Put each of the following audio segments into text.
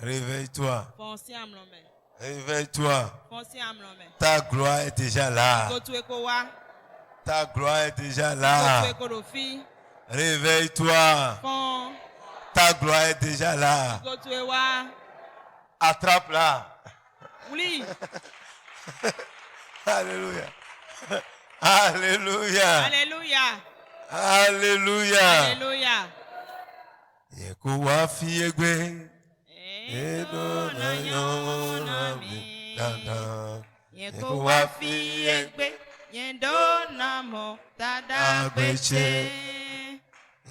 Réveille-toi. Réveille-toi. Ta gloire est déjà là. Ta gloire est déjà là. Réveille-toi. Ta gloire est déjà là. Attrape-la. Oui. Alléluia. Alléluia. Alléluia. Alléluia. Alléluia. Yekowa fiegbe. Edo na yona mi dada. Yekowa fiegbe. Yendo na mo dada beche.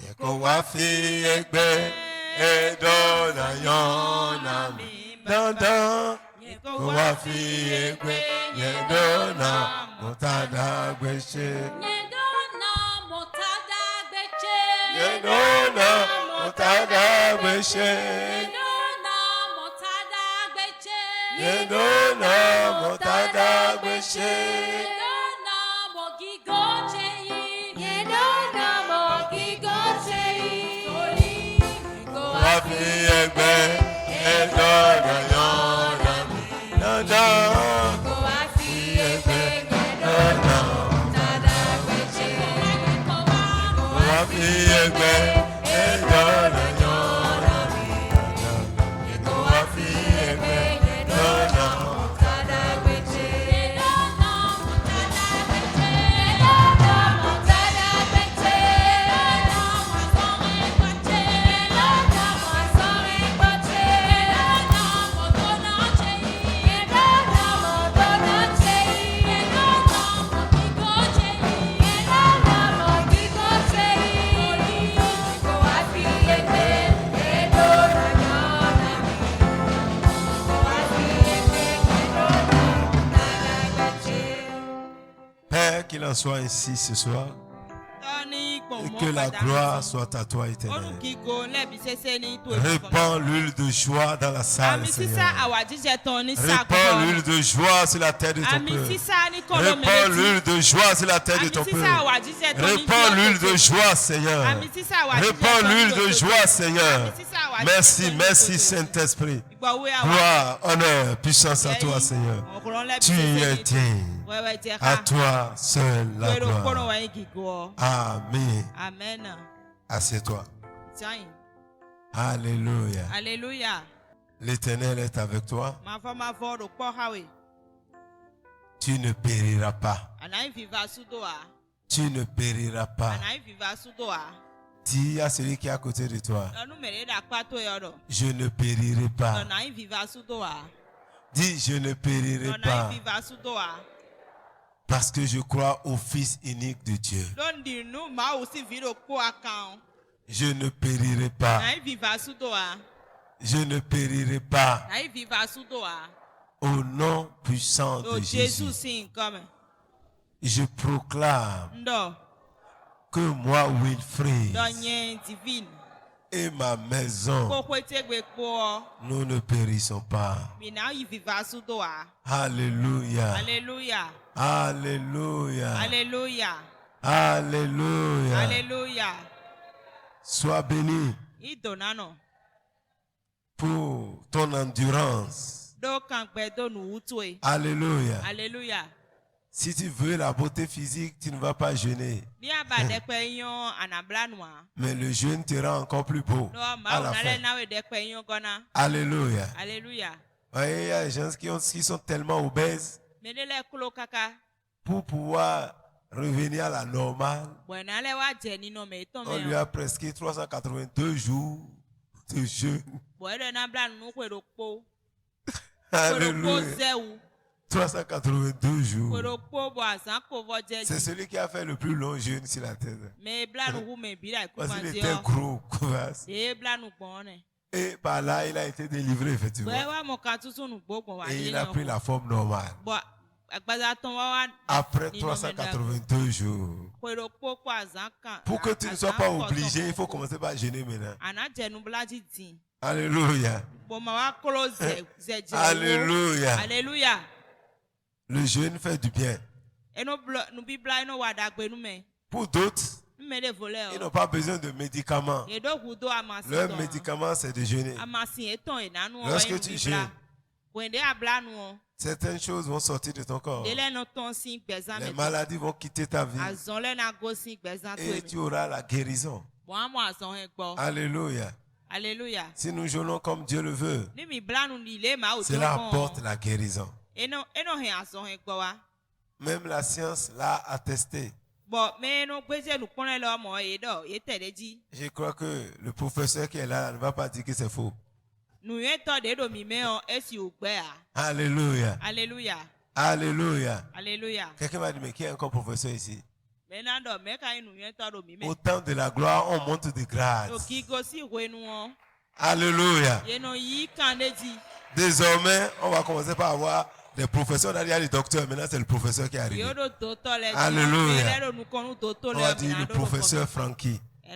Yekowa fiegbe. Edo na yona mi dada. Yekowa fiegbe. Yendo na mo dada beche. Yedona motada beche. Yedona motada beche. Yedona mogigoche. Wafi egbe. Yedona yona mi dada. Wafi egbe. Yedona motada beche. Wafi egbe. Yedona yona mi dada. Wafi egbe. Yedona motada beche. Père, qu'il en soit ainsi ce soir. Et que la gloire soit à toi éternelle. Répands l'huile de joie dans la salle, Seigneur. Répands l'huile de joie sur la tête de ton peuple. Répands l'huile de joie sur la tête de ton peuple. Répands l'huile de joie, Seigneur. Répands l'huile de joie, Seigneur. Merci, merci Saint-Esprit. Gloire, honneur, puissance à toi, Seigneur. Tu es digne. À toi seul la gloire. Amen. Amen. Assieds-toi. Alléluia. Alléluia. L'Éternel est avec toi. Tu ne périras pas. Tu ne périras pas. Dis à celui qui est à côté de toi. Je ne périrai pas. Dis, je ne périrai pas. Parce que je crois au Fils unique de Dieu. Je ne périrai pas. Je ne périrai pas. Au nom puissant de Jésus. Je proclame que moi, Wilfrid, et ma maison, nous ne périssons pas. Alléluia. Alléluia. Alléluia. Alléluia. Alléluia. Alléluia. Sois béni pour ton endurance. Alléluia. Alléluia. Si tu veux la beauté physique, tu ne vas pas jeûner. Mais le jeûne te rend encore plus beau à la fin. Alléluia. Alléluia. Voyez, il y a des gens qui sont tellement obèses. Pour pouvoir revenir à la normale, on lui a prescrit 382 jours de jeûne. Alléluia. 382 jours. C'est celui qui a fait le plus long jeûne sur la terre. Parce qu'il était gros. Et par là, il a été délivré, effectivement. Et il a pris la forme normale. Après 382 jours. Pour que tu ne sois pas obligé, il faut commencer par jeûner maintenant. Alléluia. Alléluia. Alléluia. Le jeûne fait du bien. Pour d'autres, Ils n'ont pas besoin de médicaments. Leur médicament, c'est de jeûner. Lorsque tu jeûnes, certaines choses vont sortir de ton corps. Les maladies vont quitter ta vie. Et tu auras la guérison. Alléluia. Alléluia. Si nous jeûnons comme Dieu le veut, cela apporte la guérison. Même la science l'a attesté. Je crois que le professeur qui est là ne va pas dire que c'est faux. Alléluia. Alléluia. Alléluia. Alléluia. Quelqu'un m'a dit, mais qui est encore professeur ici? Au temps de la gloire, on monte de grade. Alléluia. Désormais, on va commencer par avoir des professeurs. Il y a les docteurs. Maintenant, c'est le professeur qui est arrivé. Alléluia. On va dire le professeur Frankie. Et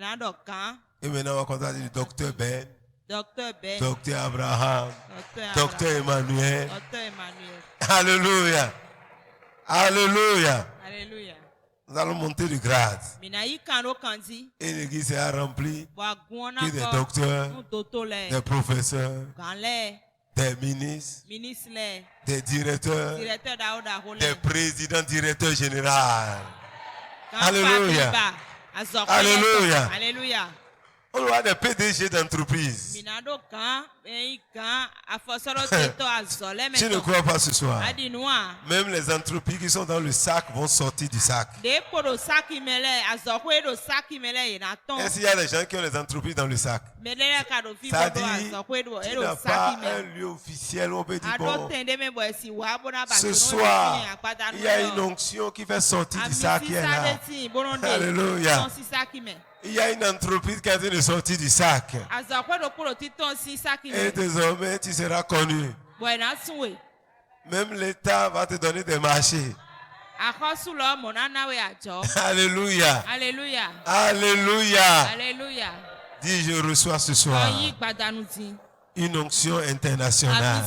maintenant, on va commencer à dire le docteur Ben. Docteur Abraham. Docteur Emmanuel. Alléluia. Alléluia. Alléluia. Nous allons monter de grade. Et l'église sera remplie que des docteurs, des professeurs, des ministres, des directeurs, des présidents, directeurs généraux. Alléluia. Alléluia. Alléluia. On voit des PDG d'entreprise. Tu ne crois pas ce soir. Même les entreprises qui sont dans le sac vont sortir du sac. Est-ce qu'il y a des gens qui ont les entreprises dans le sac? Ça dit, tu n'as pas un lieu officiel où on peut dire, bon, ce soir, il y a une onction qui fait sortir du sac qui est là. Alléluia. Il y a une entreprise qui a été sortie du sac. Et désormais, tu seras connu. Même l'État va te donner des marchés. Alléluia. Alléluia. Alléluia. Alléluia. Dis, je reçois ce soir une onction internationale.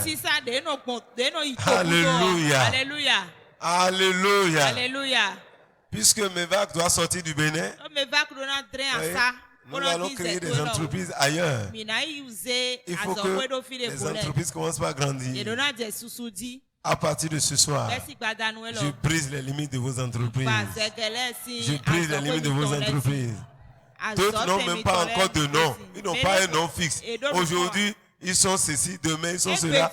Alléluia. Alléluia. Alléluia. Alléluia. Puisque Mevac doit sortir du Bénin, nous allons créer des entreprises ailleurs. Il faut que les entreprises commencent par grandir. À partir de ce soir, je brise les limites de vos entreprises. Je brise les limites de vos entreprises. D'autres n'ont même pas encore de nom. Ils n'ont pas un nom fixe. Aujourd'hui, ils sont ceci, demain, ils sont cela.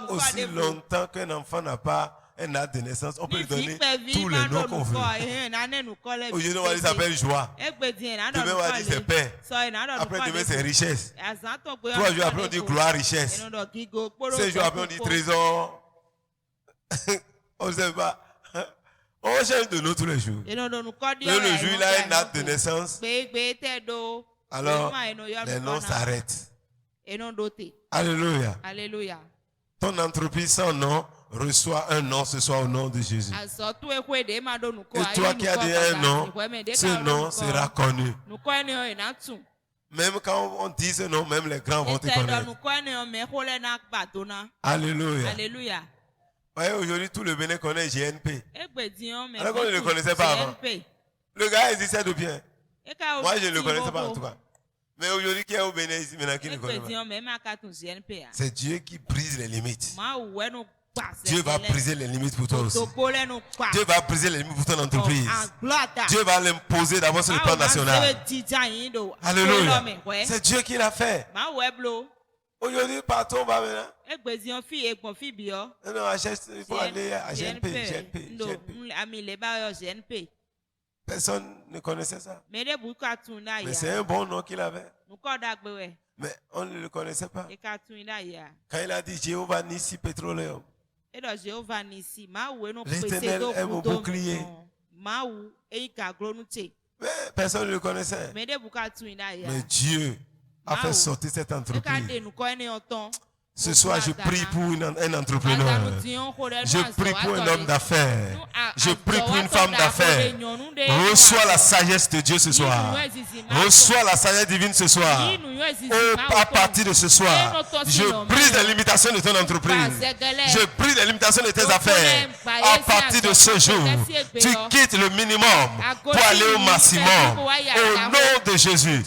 Aussi longtemps qu'un enfant n'a pas un acte de naissance, on peut lui donner tous les noms qu'on veut. Aujourd'hui, on va dire s'appelle joie. Demain, on va dire c'est paix. Après, demain, c'est richesse. 3 jours après, on dit gloire, richesse. 6 jours après, on dit trésor. On ne sait pas. On change de nom tous les jours. Le jour, il a un acte de naissance. Alors, les noms s'arrêtent. Alléluia. Alléluia. Ton entreprise sans nom reçoit un nom ce soir au nom de Jésus. Et toi qui as déjà un nom, ce nom sera connu. Même quand on dit ce nom, même les grands vont te connaître. Alléluia. Alléluia. Voyez, aujourd'hui, tout le Bénin connaît GNP. Alors qu'on ne le connaissait pas avant. Le gars existait de bien. Moi, je ne le connaissais pas en tout cas. Mais aujourd'hui, qui est au Bénin ici maintenant qui ne connaît pas? C'est Dieu qui brise les limites. Dieu va briser les limites pour toi aussi. Dieu va briser les limites pour ton entreprise. Dieu va l'imposer d'abord sur le plan national. Alléluia. C'est Dieu qui l'a fait. Aujourd'hui, partout on va maintenant. Non, il faut aller à GNP. Personne ne connaissait ça. Mais c'est un bon nom qu'il avait. Mais on ne le connaissait pas. Quand il a dit Jéhovah Nissi Petroleum, l'Éternel est mon bouclier. Mais personne ne le connaissait. Mais Dieu a fait sortir cette entreprise. Ce soir, je prie pour un entrepreneur. Je prie pour un homme d'affaires. Je prie pour une femme d'affaires. Reçois la sagesse de Dieu ce soir. Reçois la sagesse divine ce soir. À partir de ce soir, je brise les limitations de ton entreprise. Je brise les limitations de tes affaires. À partir de ce jour, tu quittes le minimum pour aller au maximum. Au nom de Jésus.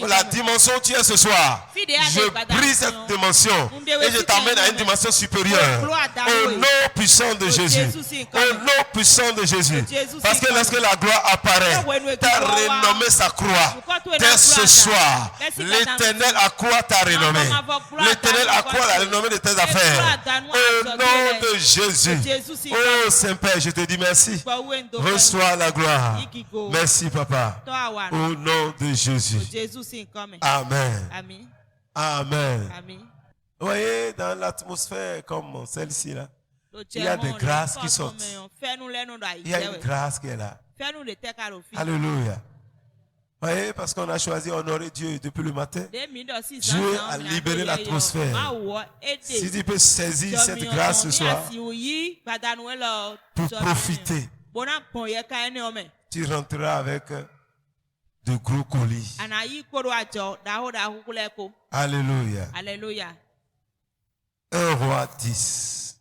La dimension où tu es ce soir, je brise cette dimension. Et je t'amène à une dimension supérieure. Au nom puissant de Jésus. Au nom puissant de Jésus. Parce que lorsque la gloire apparaît, ta renommée s'accroît. Dès ce soir, l'Éternel accroît ta renommée. L'Éternel accroît la renommée de tes affaires. Au nom de Jésus. Oh Saint-Père, je te dis merci. Reçois la gloire. Merci Papa. Au nom de Jésus. Amen. Amen. Vous voyez, dans l'atmosphère comme celle-ci, là, il y a des grâces qui sortent. Il y a une grâce qui est là. Alléluia. Vous voyez, parce qu'on a choisi d'honorer Dieu depuis le matin. Dieu a libéré l'atmosphère. Si tu peux saisir cette grâce ce soir pour profiter, tu rentreras avec de gros colis. Alléluia. 1 Roi 10.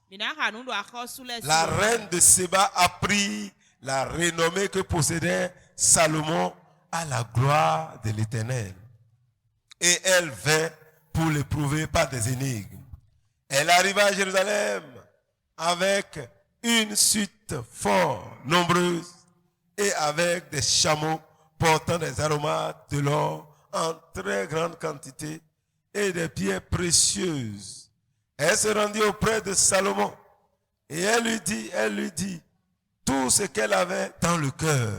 La reine de Séba a pris la renommée que possédait Salomon à la gloire de l'Éternel. Et elle vint pour l'éprouver par des énigmes. Elle arriva à Jérusalem avec une suite fort nombreuse et avec des chameaux portant des aromates, de l'or en très grande quantité et des pierres précieuses. Elle se rendit auprès de Salomon et elle lui dit tout ce qu'elle avait dans le cœur.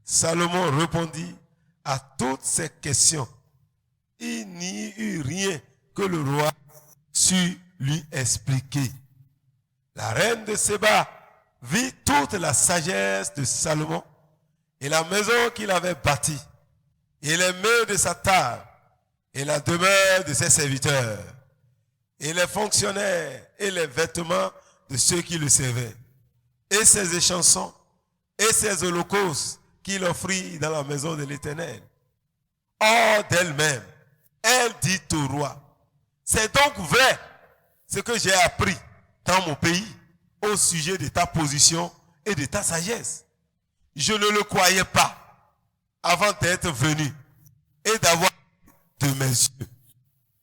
Salomon répondit à toutes ces questions. Il n'y eut rien que le roi sut lui expliquer. La reine de Séba vit toute la sagesse de Salomon et la maison qu'il avait bâtie, et les mets de sa table, et la demeure de ses serviteurs, et les fonctionnaires, et les vêtements de ceux qui le servaient, et ses échansons, et ses holocaustes qu'il offrit dans la maison de l'Éternel. Hors d'elle-même, elle dit au roi, c'est donc vrai ce que j'ai appris dans mon pays au sujet de ta position et de ta sagesse. Je ne le croyais pas avant d'être venu et d'avoir de mes yeux.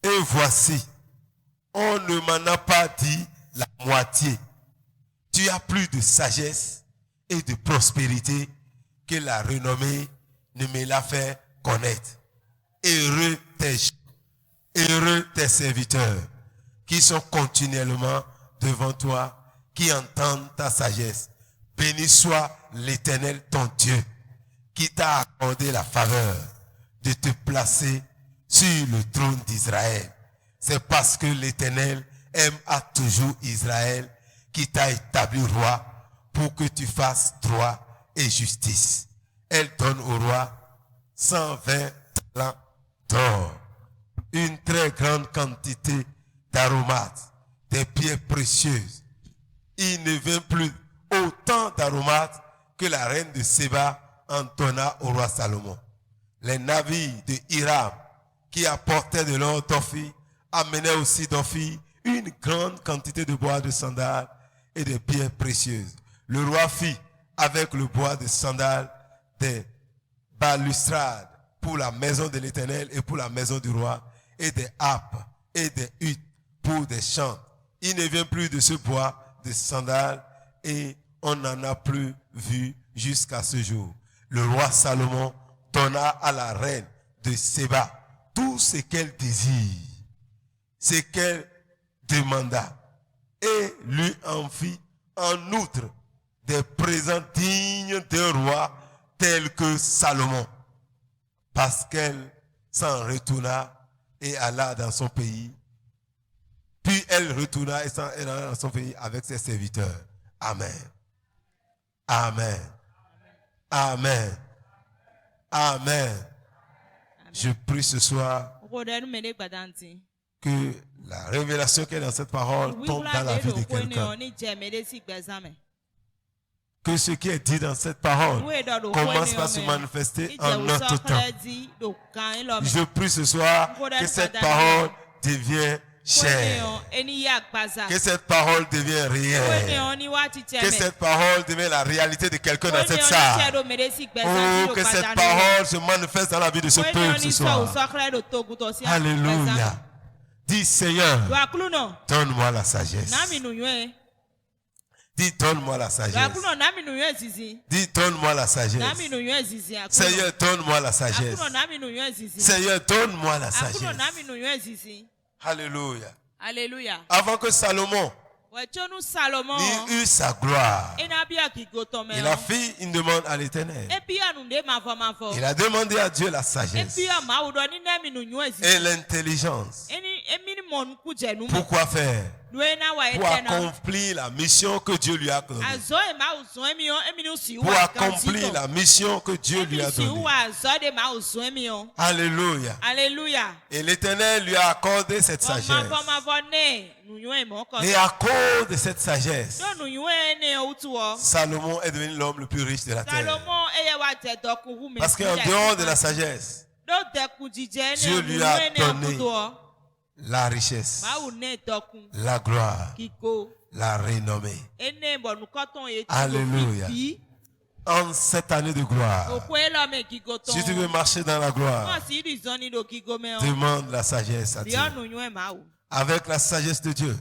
Et voici, on ne m'en a pas dit la moitié. Tu as plus de sagesse et de prospérité que la renommée ne me l'a fait connaître. Heureux tes serviteurs qui sont continuellement devant toi, qui entendent ta sagesse. Béni soit l'Éternel ton Dieu, qui t'a accordé la faveur de te placer sur le trône d'Israël. C'est parce que l'Éternel aime à toujours Israël qui t'a établi roi pour que tu fasses droit et justice. Elle donne au roi 120 talents d'or, une très grande quantité d'aromates, des pierres précieuses. Il ne vint plus autant d'aromates que la reine de Séba en donna au roi Salomon. Les navires de Hiram qui apportaient de l'or d'Ophir amenaient aussi d'Ophir une grande quantité de bois de sandal et de pierres précieuses. Le roi fit avec le bois de sandal des balustrades pour la maison de l'Éternel et pour la maison du roi, et des harpes et des huttes pour des chants. Il ne vient plus de ce bois de sandal et on n'en a plus vu jusqu'à ce jour. Le roi Salomon donna à la reine de Séba tout ce qu'elle désire, ce qu'elle demanda, et lui en fit en outre des présents dignes d'un roi tel que Salomon, parce qu'elle s'en retourna et alla dans son pays. Puis elle retourna et alla dans son pays avec ses serviteurs. Amen. Amen. Amen. Amen. Je prie ce soir que La révélation qui est dans cette parole tombe dans la vie de quelqu'un. Que ce qui est dit dans cette parole commence par se manifester en notre temps. Je prie ce soir que cette parole devienne chère, que cette parole devienne réelle, que cette parole devienne la réalité de quelqu'un dans cette salle. Oh, que cette parole se manifeste dans la vie de ce peuple ce soir. Alléluia. Dis Seigneur, donne-moi la sagesse. Dis donne-moi la sagesse. Dis donne-moi la sagesse. Seigneur, donne-moi la sagesse. Seigneur, donne-moi la sagesse. Alléluia. Alléluia. Avant que Salomon n'ait eu sa gloire, il a fait une demande à l'Éternel. Il a demandé à Dieu la sagesse et l'intelligence. Pourquoi faire? Pour accomplir la mission que Dieu lui a donnée. Pour accomplir la mission que Dieu lui a donnée. Alléluia. Alléluia. Et l'Éternel lui a accordé cette sagesse. Et à cause de cette sagesse, Salomon est devenu l'homme le plus riche de la terre. Parce qu'en dehors de la sagesse, Dieu lui a donné la richesse, la gloire, la renommée. Alléluia. En cette année de gloire, si tu veux marcher dans la gloire, demande la sagesse à Dieu. Avec la sagesse de Dieu,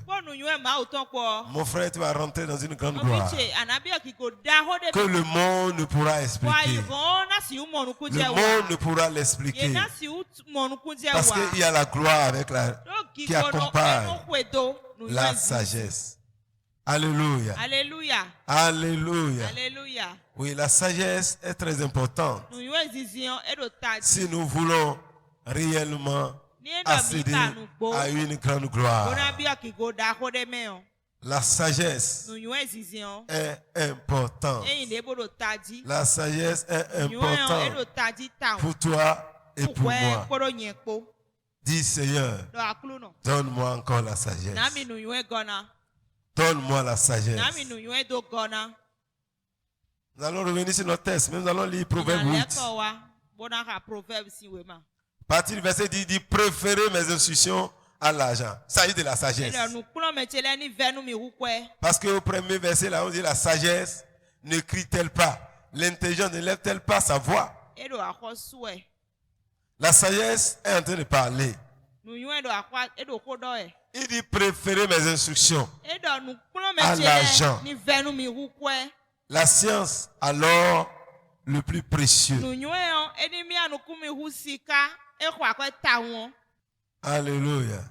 mon frère, tu vas rentrer dans une grande gloire que le monde ne pourra expliquer. Le monde ne pourra l'expliquer. Parce qu'il y a la gloire avec qui accompagne la sagesse. Alléluia. Alléluia. Alléluia. Alléluia. Oui, la sagesse est très importante. Si nous voulons réellement accéder à une grande gloire, la sagesse est importante. La sagesse est importante pour toi et pour moi. Dis Seigneur, donne-moi encore la sagesse. Donne-moi la sagesse. Nous allons revenir sur notre texte, mais nous allons lire Proverbe 8. Partir du verset dit préférez mes instructions à l'argent. Ça s'agit de la sagesse. Parce qu'au premier verset, là, on dit la sagesse ne crie-t-elle pas? L'intelligence ne lève-t-elle pas sa voix? La sagesse est en train de parler. Il dit préférez mes instructions à l'argent. La science, alors, le plus précieux. Alléluia.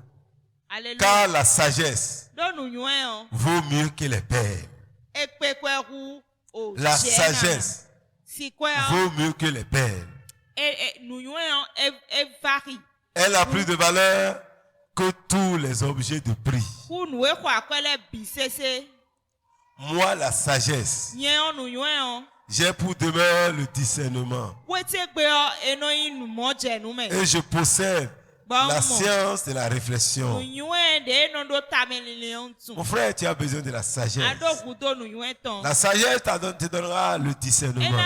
Car la sagesse vaut mieux que les perles. La sagesse vaut mieux que les perles. Elle a plus de valeur que tous les objets de prix. Moi, la sagesse, j'ai pour demeure le discernement. Et je possède la science de la réflexion. Mon frère, tu as besoin de la sagesse. La sagesse te donnera le discernement.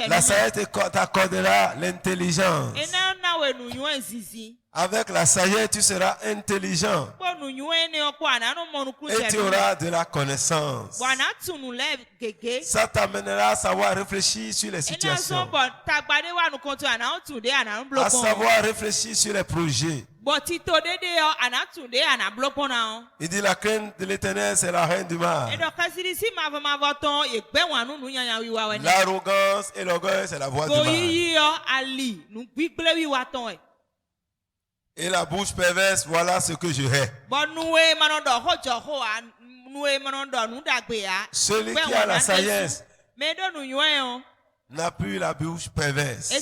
La sagesse t'accordera l'intelligence. Avec la sagesse, tu seras intelligent. Et tu auras de la connaissance. Ça t'amènera à savoir réfléchir sur les situations. À savoir réfléchir sur les projets. Il dit la crainte de l'Éternel, c'est la reine du mal. L'arrogance et l'orgueil, c'est la voie du mal. Et la bouche perverse, voilà ce que je hais. Celui qui a la sagesse n'a plus la bouche perverse. Il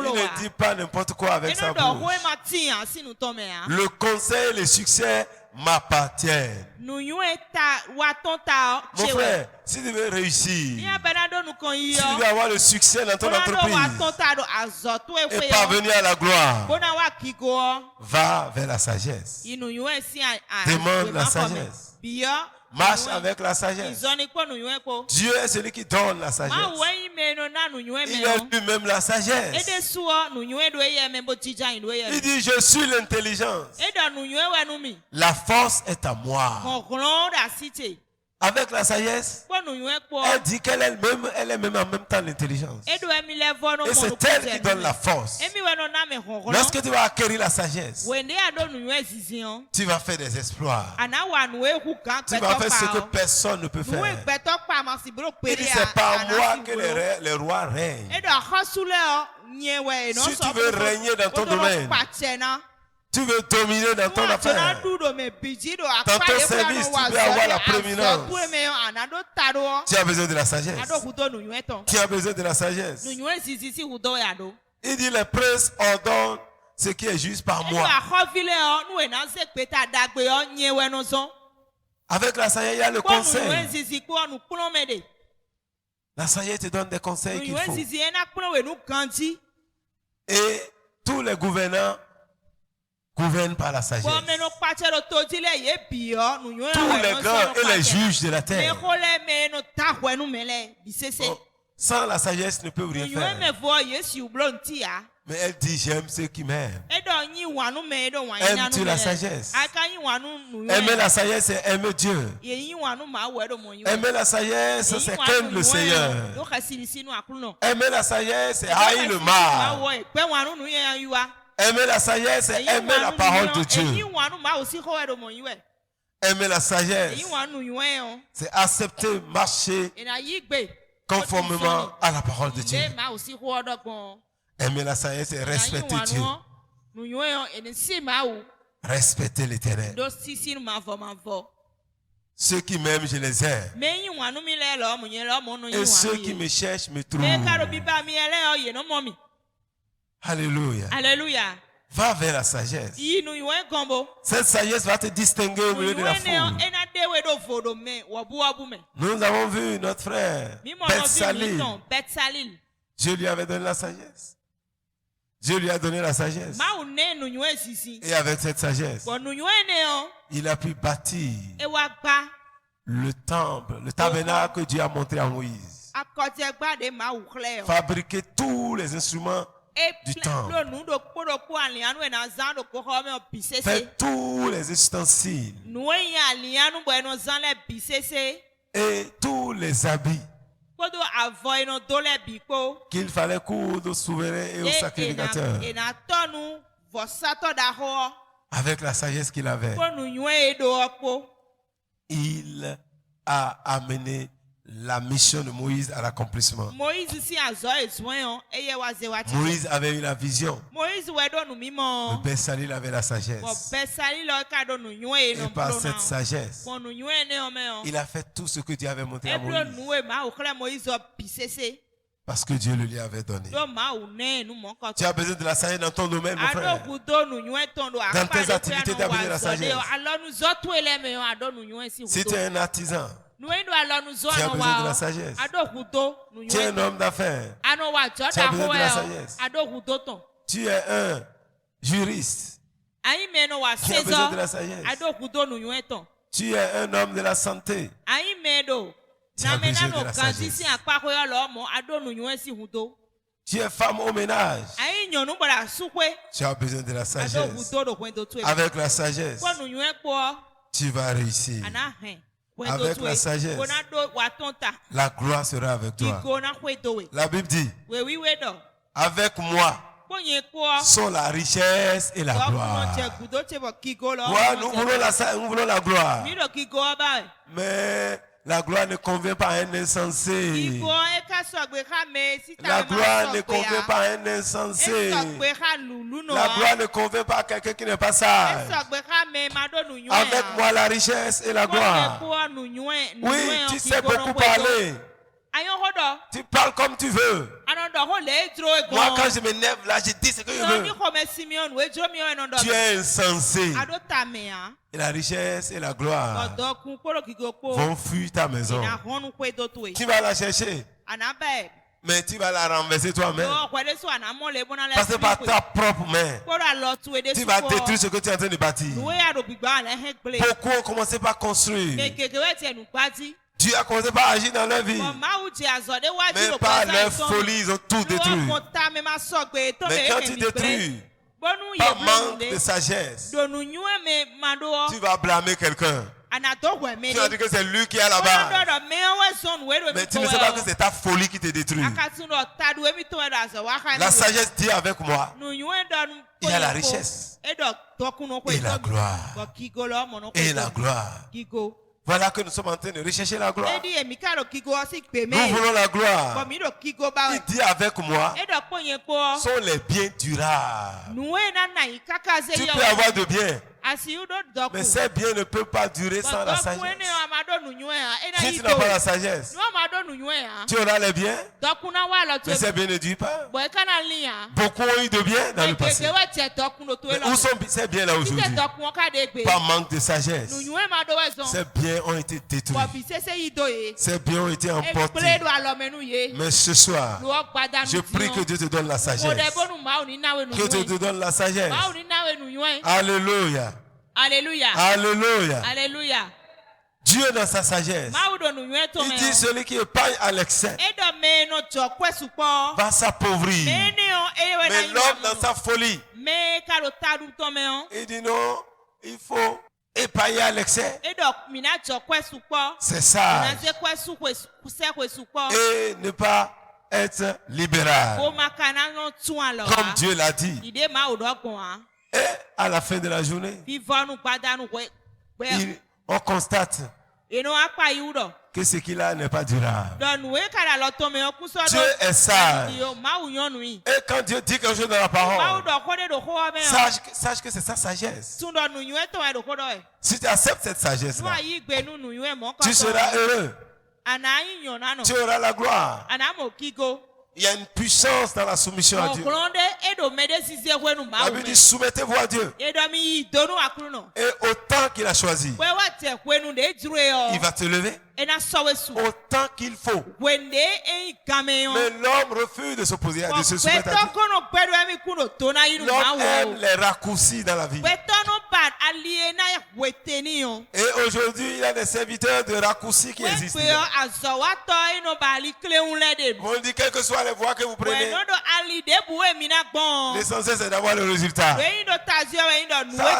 ne dit pas n'importe quoi avec sa bouche. Le conseil et le succès m'appartiennent. Mon frère, si tu veux réussir, si tu veux avoir le succès dans ton entreprise et parvenir à la gloire, va vers la sagesse. Demande la sagesse. Marche avec la sagesse. Dieu est celui qui donne la sagesse. Il a lui-même la sagesse. Il dit, je suis l'intelligence. La force est à moi. Avec la sagesse, elle dit qu'elle est même en même temps l'intelligence. Et c'est elle qui donne la force. Lorsque tu vas acquérir la sagesse, tu vas faire des exploits. Tu vas faire ce que personne ne peut faire. Il dit, c'est par moi que les rois règnent. Si tu veux régner dans ton domaine, tu veux dominer dans ton affaire, dans ton service, tu veux avoir la prééminence. Tu as besoin de la sagesse. Tu as besoin de la sagesse. Il dit, les princes ordonnent ce qui est juste par moi. Avec la sagesse, il y a le conseil. La sagesse te donne des conseils qu'il faut. Et tous les gouvernants gouvernent par la sagesse. Tous les grands et les juges de la terre. Sans la sagesse, ne peuvent rien faire. Mais elle dit, j'aime ceux qui m'aiment. Aimes-tu la sagesse? Aimer la sagesse, c'est aimer Dieu. Aimer la sagesse, c'est craindre le Seigneur. Aimer la sagesse, c'est haïr le mal. Aimer la sagesse, c'est aimer la parole de Dieu. Aimer la sagesse, c'est accepter, marcher conformément à la parole de Dieu. Aimer la sagesse, c'est respecter Dieu. Respecter l'Éternel. Ceux qui m'aiment, je les aime. Et ceux qui me cherchent me trouvent. Alléluia. Alléluia. Va vers la sagesse. Cette sagesse va te distinguer au milieu de la foule. Nous avons vu notre frère Beth-Salil. Dieu lui avait donné la sagesse. Dieu lui a donné la sagesse. Et avec cette sagesse, il a pu bâtir le temple, le tabernacle que Dieu a montré à Moïse. Fabriquer tous les instruments du temple. Faire tous les ustensiles. Et tous les habits qu'il fallait coudre au souverain et au sacrificateur. Avec la sagesse qu'il avait, il a amené la mission de Moïse à l'accomplissement. Moïse avait eu la vision. Le Beth-Salil avait la sagesse. Et par cette sagesse, il a fait tout ce que Dieu avait montré à Moïse. Parce que Dieu le lui avait donné. Tu as besoin de la sagesse dans ton domaine, mon frère. Dans tes activités, tu as besoin de la sagesse. Si tu es un artisan, tu as besoin de la sagesse. Tu es un homme d'affaires. Tu as besoin de la sagesse. Tu es un juriste. Tu as besoin de la sagesse. Tu es un homme de la santé. Tu as besoin de la sagesse. Tu es femme au ménage. Tu as besoin de la sagesse. Avec la sagesse, tu vas réussir. Avec la sagesse, la gloire sera avec toi. La Bible dit, avec moi sont la richesse et la gloire. Ouais, nous voulons la gloire. Mais la gloire ne convient pas à un insensé. La gloire ne convient pas à un insensé. La gloire ne convient pas à quelqu'un qui n'est pas sage. Avec moi, la richesse et la gloire. Oui, tu sais beaucoup parler. Tu parles comme tu veux. Moi, quand je m'énerve là, je dis ce que je veux. Tu es insensé. Et la richesse et la gloire vont fuir ta maison. Tu vas la chercher. Mais tu vas la renverser toi-même. Parce que par ta propre main, tu vas détruire ce que tu es en train de bâtir. Beaucoup ont commencé par construire. Dieu a commencé par agir dans leur vie. Mais par leur folie, ils ont tout détruit. Mais quand tu détruis, par manque de sagesse, tu vas blâmer quelqu'un. Tu vas dire que c'est lui qui est là-bas. Mais tu ne sais pas que c'est ta folie qui te détruit. La sagesse dit avec moi, il y a la richesse et la gloire. Et la gloire. Voilà que nous sommes en train de rechercher la gloire. Nous voulons la gloire. Il dit avec moi, sont les biens durables. Tu peux avoir de biens, mais ces biens ne peuvent pas durer sans la sagesse. Si tu n'as pas la sagesse, tu auras les biens, mais ces biens ne durent pas. Beaucoup ont eu de biens dans le passé. Mais où sont ces biens là aujourd'hui? Par manque de sagesse, ces biens ont été détruits. Ces biens ont été emportés. Mais ce soir, je prie que Dieu te donne la sagesse. Que Dieu te donne la sagesse. Alléluia. Alléluia. Alléluia. Alléluia. Dieu dans sa sagesse, il dit celui qui épargne à l'excès va s'appauvrir. Mais l'homme dans sa folie, il dit non, il faut épargner à l'excès. C'est ça. Et ne pas être libéral. Comme Dieu l'a dit. Et à la fin de la journée, on constate que ce qu'il a n'est pas durable. Dieu est sage. Et quand Dieu dit quelque chose dans la parole, sache que c'est sa sagesse. Si tu acceptes cette sagesse-là, tu seras heureux. Tu auras la gloire. Il y a une puissance dans la soumission à Dieu. La Bible dit soumettez-vous à Dieu. Et autant qu'il a choisi, il va te lever autant qu'il faut. Mais l'homme refuse de s'opposer à Dieu, se soumettre à Dieu. L'homme aime les raccourcis dans la vie. Et aujourd'hui, il y a des serviteurs de raccourcis qui existent. On dit quelles que soient les voies que vous prenez, l'essentiel c'est d'avoir le résultat. Ça,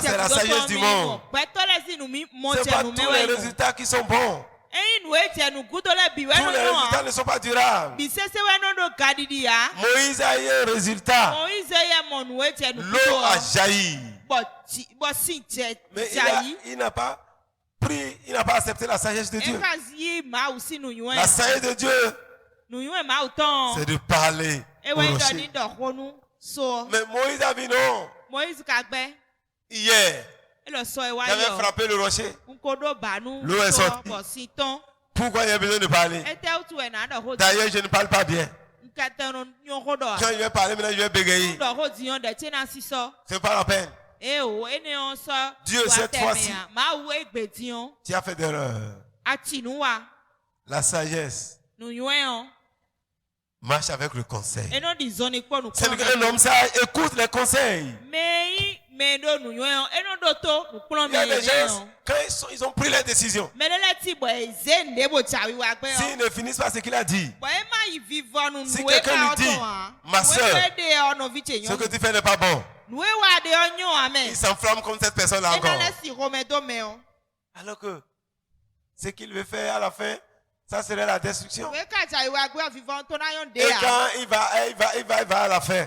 c'est la sagesse du monde. Ce n'est pas tous les résultats qui sont bons. Tous les résultats ne sont pas durables. Moïse a eu un résultat. L'eau a jailli. Mais il n'a pas pris, il n'a pas accepté la sagesse de Dieu. La sagesse de Dieu, c'est de parler au rocher. Mais Moïse a dit non. Hier, j'avais frappé le rocher. L'eau est sortie. Pourquoi il y a besoin de parler? D'ailleurs, je ne parle pas bien. Quand je vais parler, maintenant je vais bégayer. C'est pas la peine. Dieu, cette fois-ci, tu as fait d'erreur. La sagesse marche avec le conseil. C'est qu'un homme sage écoute les conseils. Il y a des gens, quand ils ont pris leur décision, s'ils ne finissent pas ce qu'il a dit, si quelqu'un lui dit, ma soeur, ce que tu fais n'est pas bon, il s'enflamme comme cette personne-là encore. Alors que ce qu'il veut faire à la fin, ça serait la destruction. Et quand il va à la fin,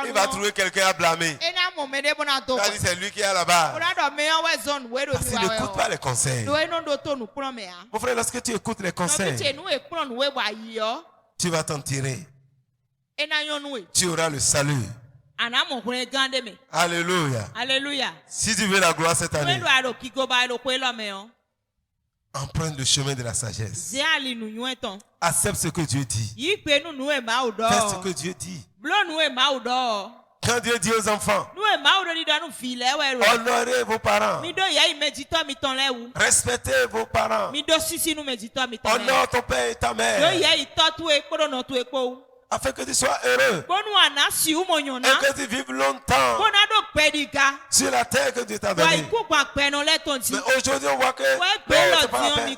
il va trouver quelqu'un à blâmer. Il va dire c'est lui qui est là-bas. Parce qu'il n'écoute pas les conseils. Mon frère, lorsque tu écoutes les conseils, tu vas t'en tirer. Tu auras le salut. Alléluia. Alléluia. Si tu veux la gloire cette année, Emprunte le chemin de la sagesse. Accepte ce que Dieu dit. Fais ce que Dieu dit. Quand Dieu dit aux enfants, honorez vos parents. Respectez vos parents. Honore ton père et ta mère. Afin que tu sois heureux. Et que tu vives longtemps sur la terre que Dieu t'a donnée. Mais aujourd'hui, on voit que c'est pas la peine.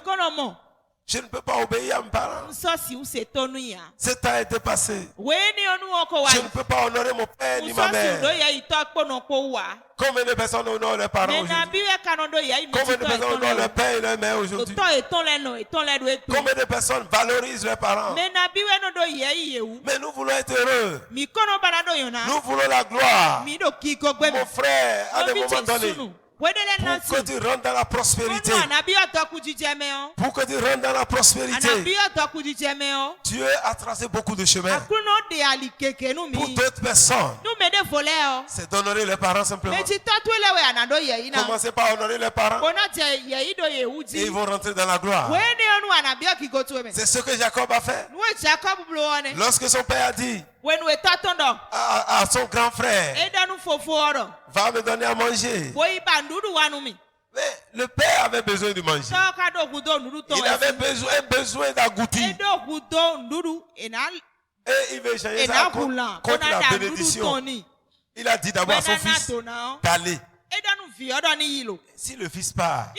Je ne peux pas obéir à mes parents. Ce temps est dépassé. Je ne peux pas honorer mon père ni ma mère. Combien de personnes honorent leurs parents aujourd'hui? Combien de personnes honorent leur père et leur mère aujourd'hui? Combien de personnes valorisent leurs parents? Mais nous voulons être heureux. Nous voulons la gloire. Mon frère, à des moments donnés, pour que tu rentres dans la prospérité. Pour que tu rentres dans la prospérité. Dieu a tracé beaucoup de chemins. Pour d'autres personnes, c'est d'honorer les parents simplement. Commencez par honorer les parents. Et ils vont rentrer dans la gloire. C'est ce que Jacob a fait. Lorsque son père a dit à son grand frère, va me donner à manger. Mais le père avait besoin de manger. Il avait besoin d'agoutir. Et il veut changer ça contre la bénédiction. Il a dit d'abord à son fils d'aller. Si le fils part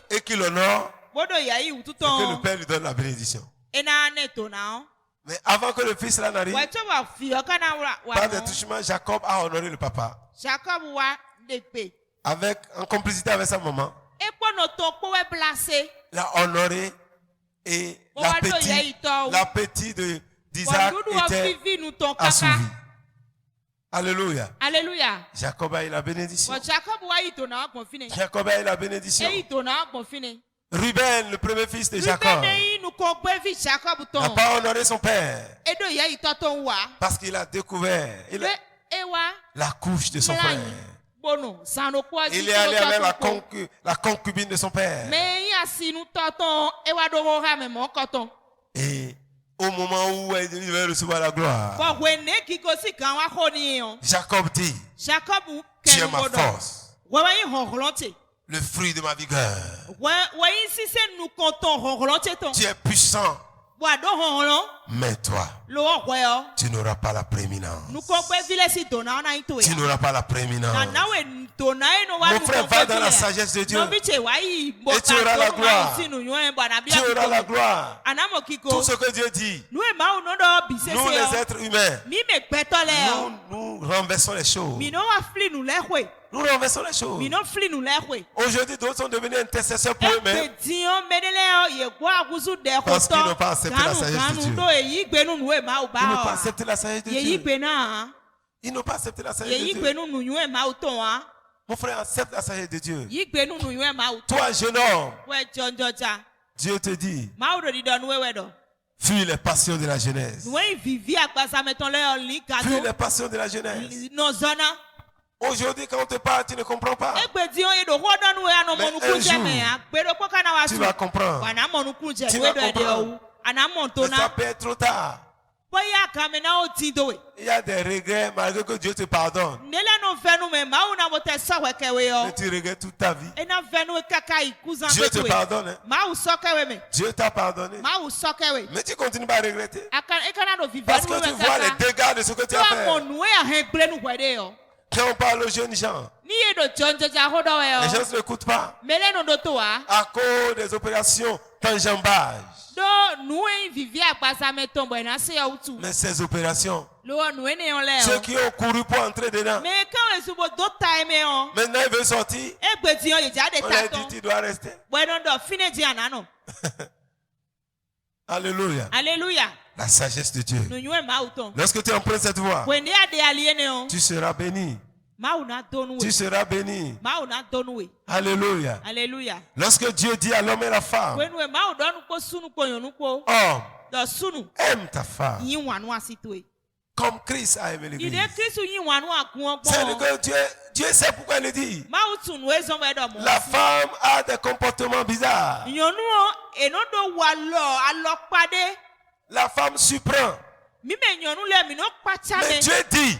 et qu'il honore, c'est que le père lui donne la bénédiction. Mais avant que le fils là n'arrive, par des touchements, Jacob a honoré le papa. En complicité avec sa maman. L'a honoré et l'appétit d'Isaac était assouvi. Alléluia. Alléluia. Jacob a eu la bénédiction. Jacob a eu la bénédiction. Ruben, le premier fils de Jacob, n'a pas honoré son père parce qu'il a découvert la couche de son frère. Il est allé avec la concubine de son père. Et au moment où il devait recevoir la gloire, Jacob dit, tu es ma force, le fruit de ma vigueur. Tu es puissant. Mais toi, tu n'auras pas la prééminence. Tu n'auras pas la prééminence. Mon frère, va dans la sagesse de Dieu. Et tu auras la gloire. Tu auras la gloire. Tout ce que Dieu dit, nous les êtres humains, nous renversons les choses. Nous renversons les choses. Aujourd'hui, d'autres sont devenus intercesseurs pour eux-mêmes parce qu'ils n'ont pas accepté la sagesse de Dieu. Ils n'ont pas accepté la sagesse de Dieu. Ils n'ont pas accepté la sagesse de Dieu. Mon frère, accepte la sagesse de Dieu. Toi, jeune homme, Dieu te dit, fuis les passions de la jeunesse. Fuis les passions de la jeunesse. Aujourd'hui, quand on te parle, tu ne comprends pas. Mais un jour, tu vas comprendre. Tu vas comprendre. Mais ça peut être trop tard. Il y a des regrets malgré que Dieu te pardonne. Mais tu regrettes toute ta vie. Dieu te pardonne. Dieu t'a pardonné. Mais tu continues à regretter. Parce que tu vois les dégâts de ce que tu as fait. Quand on parle aux jeunes gens, les gens ne l'écoutent pas à cause des opérations d'enjambage. Mais ces opérations, ceux qui ont couru pour entrer dedans, maintenant ils veulent sortir. On leur dit tu dois rester. Alléluia. Alléluia. La sagesse de Dieu. Lorsque tu empruntes cette voie, tu seras béni. Tu seras béni. Alléluia. Alléluia. Lorsque Dieu dit à l'homme et la femme, homme, aime ta femme comme Christ a aimé l'Église. C'est-à-dire que Dieu sait pourquoi il le dit. La femme a des comportements bizarres. La femme surprend. Mais Dieu dit,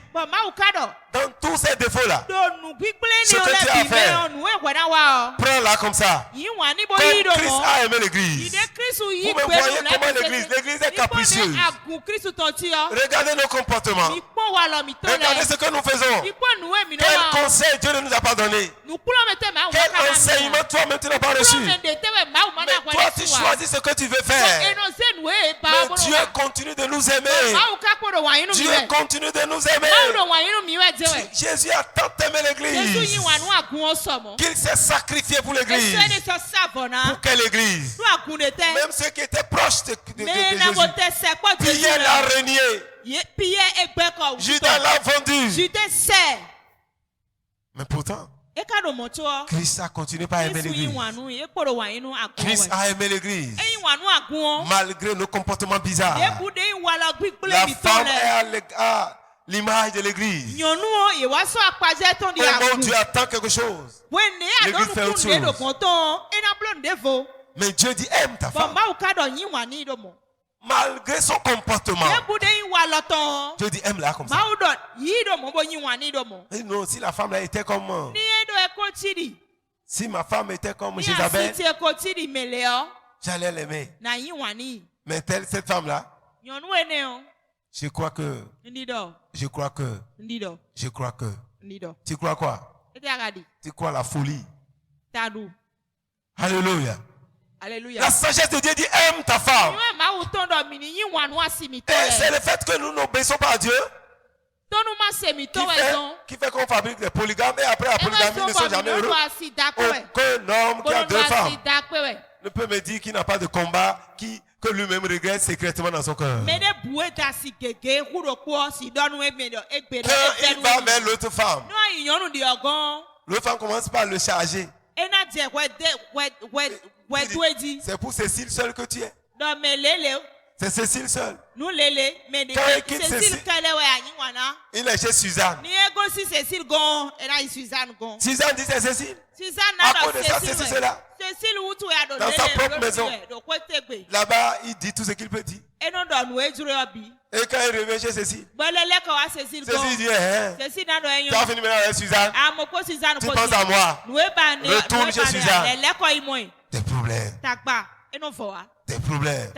dans tous ces défauts-là, ce que tu as à faire, prends-la comme ça. Comme Christ a aimé l'église. Vous me voyez comment l'église est capricieuse. Regardez nos comportements. Regardez ce que nous faisons. Quel conseil Dieu ne nous a pas donné. Quel enseignement toi-même tu n'as pas reçu. Mais toi tu choisis ce que tu veux faire. Mais Dieu continue de nous aimer. Dieu continue de nous aimer. Jésus a tant aimé l'église qu'il s'est sacrifié pour l'église. Pour quelle église? Même ceux qui étaient proches de Jésus. Pierre l'a renié. Judas l'a vendu. Mais pourtant, Christ a continué par aimer l'église. Christ a aimé l'église. Malgré nos comportements bizarres. La femme est à l'image de l'église. Comment Dieu attend quelque chose. L'église fait autre chose. Mais Dieu dit aime ta femme. Malgré son comportement. Dieu dit aime-la comme ça. Et non, si la femme là était comme si ma femme était comme Jézabel, j'allais l'aimer. Mais cette femme là, je crois que tu crois quoi? Tu crois la folie. Alléluia. La sagesse de Dieu dit aime ta femme. Et c'est le fait que nous n'obéissons pas à Dieu qui fait qu'on fabrique des polygames et après la polygamie ne sont jamais heureux. Aucun homme qui a deux femmes ne peut me dire qu'il n'a pas de combat, que lui-même regrette secrètement dans son cœur. Quand il va vers l'autre femme, l'autre femme commence par le charger. C'est pour Cécile seule que tu es. C'est Cécile seule. Quand il quitte Cécile, il est chez Suzanne. Suzanne dit c'est Cécile. À cause de ça, c'est cela. Dans sa propre maison. Là-bas, il dit tout ce qu'il peut dire. Et quand il revient chez Cécile, Cécile dit tu as fini maintenant avec Suzanne. Tu penses à moi. Retourne chez Suzanne. Des problèmes. Des problèmes.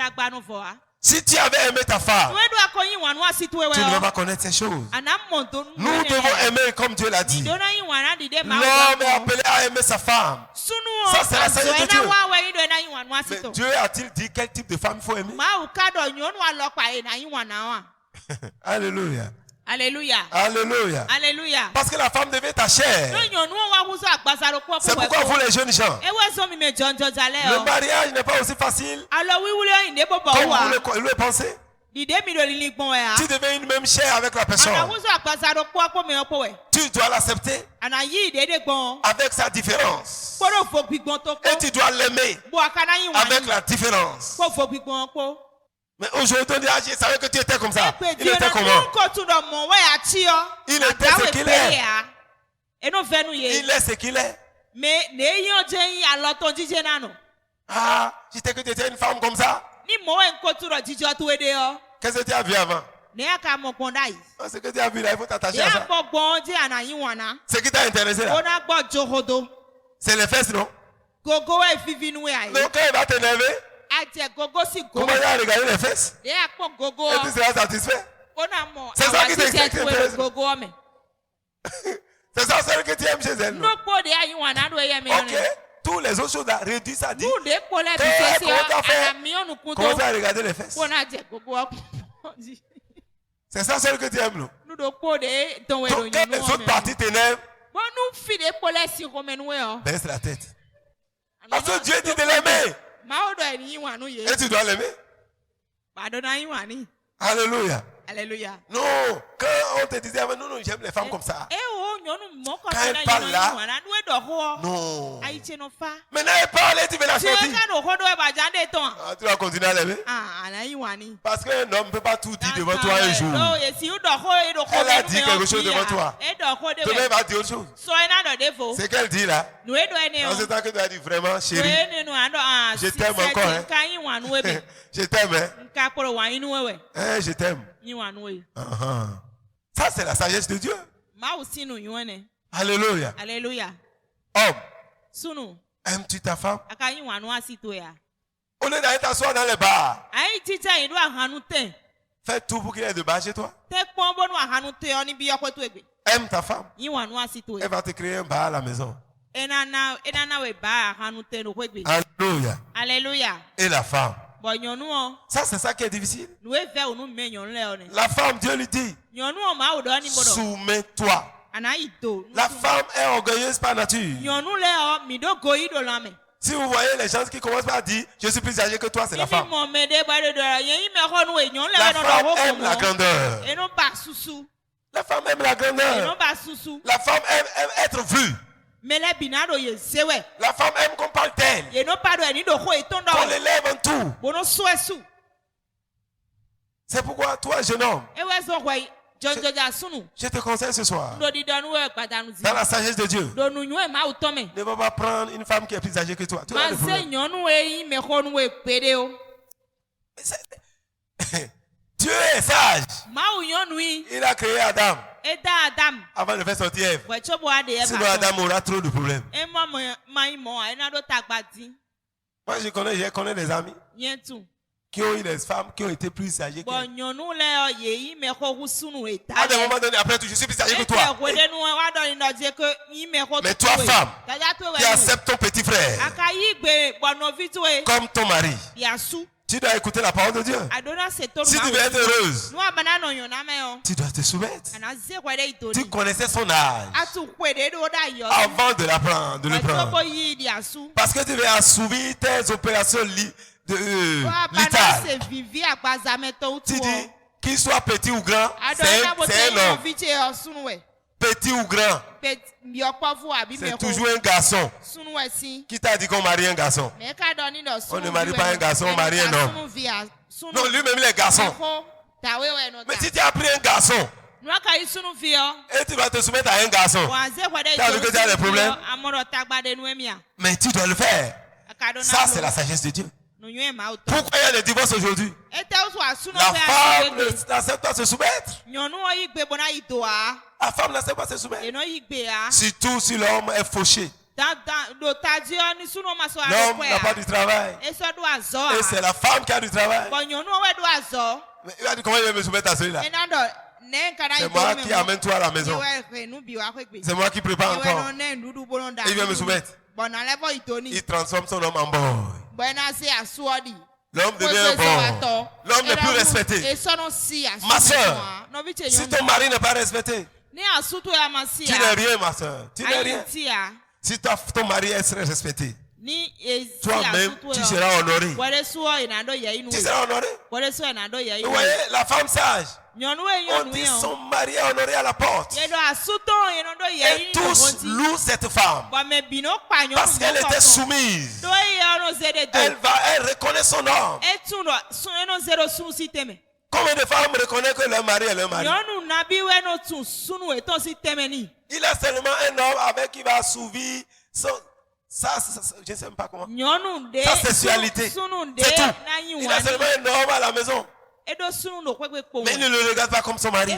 Si tu avais aimé ta femme, tu ne vas pas connaître ces choses. Nous devons aimer comme Dieu l'a dit. L'homme est appelé à aimer sa femme. Ça, c'est la sagesse de Dieu. Mais Dieu a-t-il dit quel type de femme il faut aimer? Alléluia. Alléluia. Alléluia. Alléluia. Parce que la femme devient ta chair. C'est pourquoi vous les jeunes gens, le mariage n'est pas aussi facile comme vous le pensez. Tu deviens une même chair avec la personne. Tu dois l'accepter avec sa différence. Et tu dois l'aimer avec la différence. Mais aujourd'hui, on dit, je savais que tu étais comme ça. Il était comment? Il était ce qu'il est. Il est ce qu'il est. Ah, je sais que tu étais une femme comme ça. Qu'est-ce que tu as vu avant? Ce que tu as vu là, il faut t'attacher à ça. Ce qui t'a intéressé là, c'est les fesses, non? Donc quand il va t'énerver, comment il a regardé les fesses? Et tu seras satisfait. C'est ça qui t'intéresse. C'est ça seul que tu aimes chez elle. Ok. Tous les autres choses, réduit ça dit. Comment ça regarder les fesses? C'est ça seul que tu aimes, non? Donc quand les autres parties t'énervent, baisse la tête. Parce que Dieu dit de l'aimer. Et tu dois l'aimer. Alléluia. Alléluia. Non, quand on te disait, non, j'aime les femmes comme ça. Quand elle parle là, non. Maintenant elle parle et tu veux la sortir. Ah, tu vas continuer à l'aimer. Parce qu'un homme ne peut pas tout dire devant toi un jour. Elle a dit quelque chose devant toi. Demain elle va dire autre chose. C'est qu'elle dit là. En ce temps que tu as dit vraiment, chérie, je t'aime encore. Hein. Je t'aime. Hein. Hein, je t'aime. Ça, c'est la sagesse de Dieu. Alléluia. Alléluia. Homme, aimes-tu ta femme? Au lieu d'aller t'asseoir dans les bars, fais tout pour qu'il y ait de bars chez toi. Aime ta femme. Elle va te créer un bar à la maison. Alléluia. Alléluia. Et la femme. Ça, c'est ça qui est difficile. La femme, Dieu lui dit, soumets-toi. La femme est orgueilleuse par nature. Si vous voyez les gens qui commencent par dire, je suis plus âgé que toi, c'est la femme. La femme aime la grandeur. La femme aime la grandeur. La femme aime être vue. La femme aime qu'on parle d'elle. Qu'on l'élève en tout. C'est pourquoi toi, jeune homme, je te conseille ce soir, dans la sagesse de Dieu, ne va pas prendre une femme qui est plus âgée que toi. Tu as le problème. Dieu est sage. Il a créé Adam avant de faire sortir Ève. Sinon Adam aura trop de problèmes. Moi je connais des amis qui ont eu des femmes qui ont été plus âgées qu'elles. À des moments donnés, après tout, je suis plus âgé que toi. Mais toi, femme, qui acceptes ton petit frère comme ton mari, tu dois écouter la parole de Dieu. Si tu veux être heureuse, tu dois te soumettre. Tu connaissais son âge avant de l'apprendre, de le prendre. Parce que tu veux assouvir tes opérations litales. Tu dis qu'il soit petit ou grand, c'est un homme. Petit ou grand, c'est toujours un garçon. Qui t'a dit qu'on marie un garçon? On ne marie pas un garçon, on marie un homme. Non, lui-même il est garçon. Mais si tu as pris un garçon et tu vas te soumettre à un garçon, tu as vu que tu as des problèmes? Mais tu dois le faire. Ça, c'est la sagesse de Dieu. Pourquoi il y a des divorces aujourd'hui? La femme n'accepte pas de se soumettre. La femme n'accepte pas de se soumettre. Surtout si l'homme est fauché. L'homme n'a pas du travail. Et c'est la femme qui a du travail. Mais il a dit comment il va me soumettre à celui-là? C'est moi qui amène toi à la maison. C'est moi qui prépare encore. Et il vient me soumettre. Il transforme son homme en boy. L'homme devient bon. L'homme n'est plus respecté. Ma soeur, si ton mari n'est pas respecté, tu n'es rien, ma soeur. Tu n'es rien. Si ton mari est respecté, toi-même, tu seras honoré. Tu seras honoré. Vous voyez, la femme sage, on dit son mari est honoré à la porte. Et tous louent cette femme parce qu'elle était soumise. Elle reconnaît son homme. Combien de femmes reconnaissent que leur mari est leur mari? Il a seulement un homme avec qui va assouvir ça, je ne sais même pas comment. Sa sexualité. C'est tout. Il a seulement un homme à la maison. Mais il ne le regarde pas comme son mari.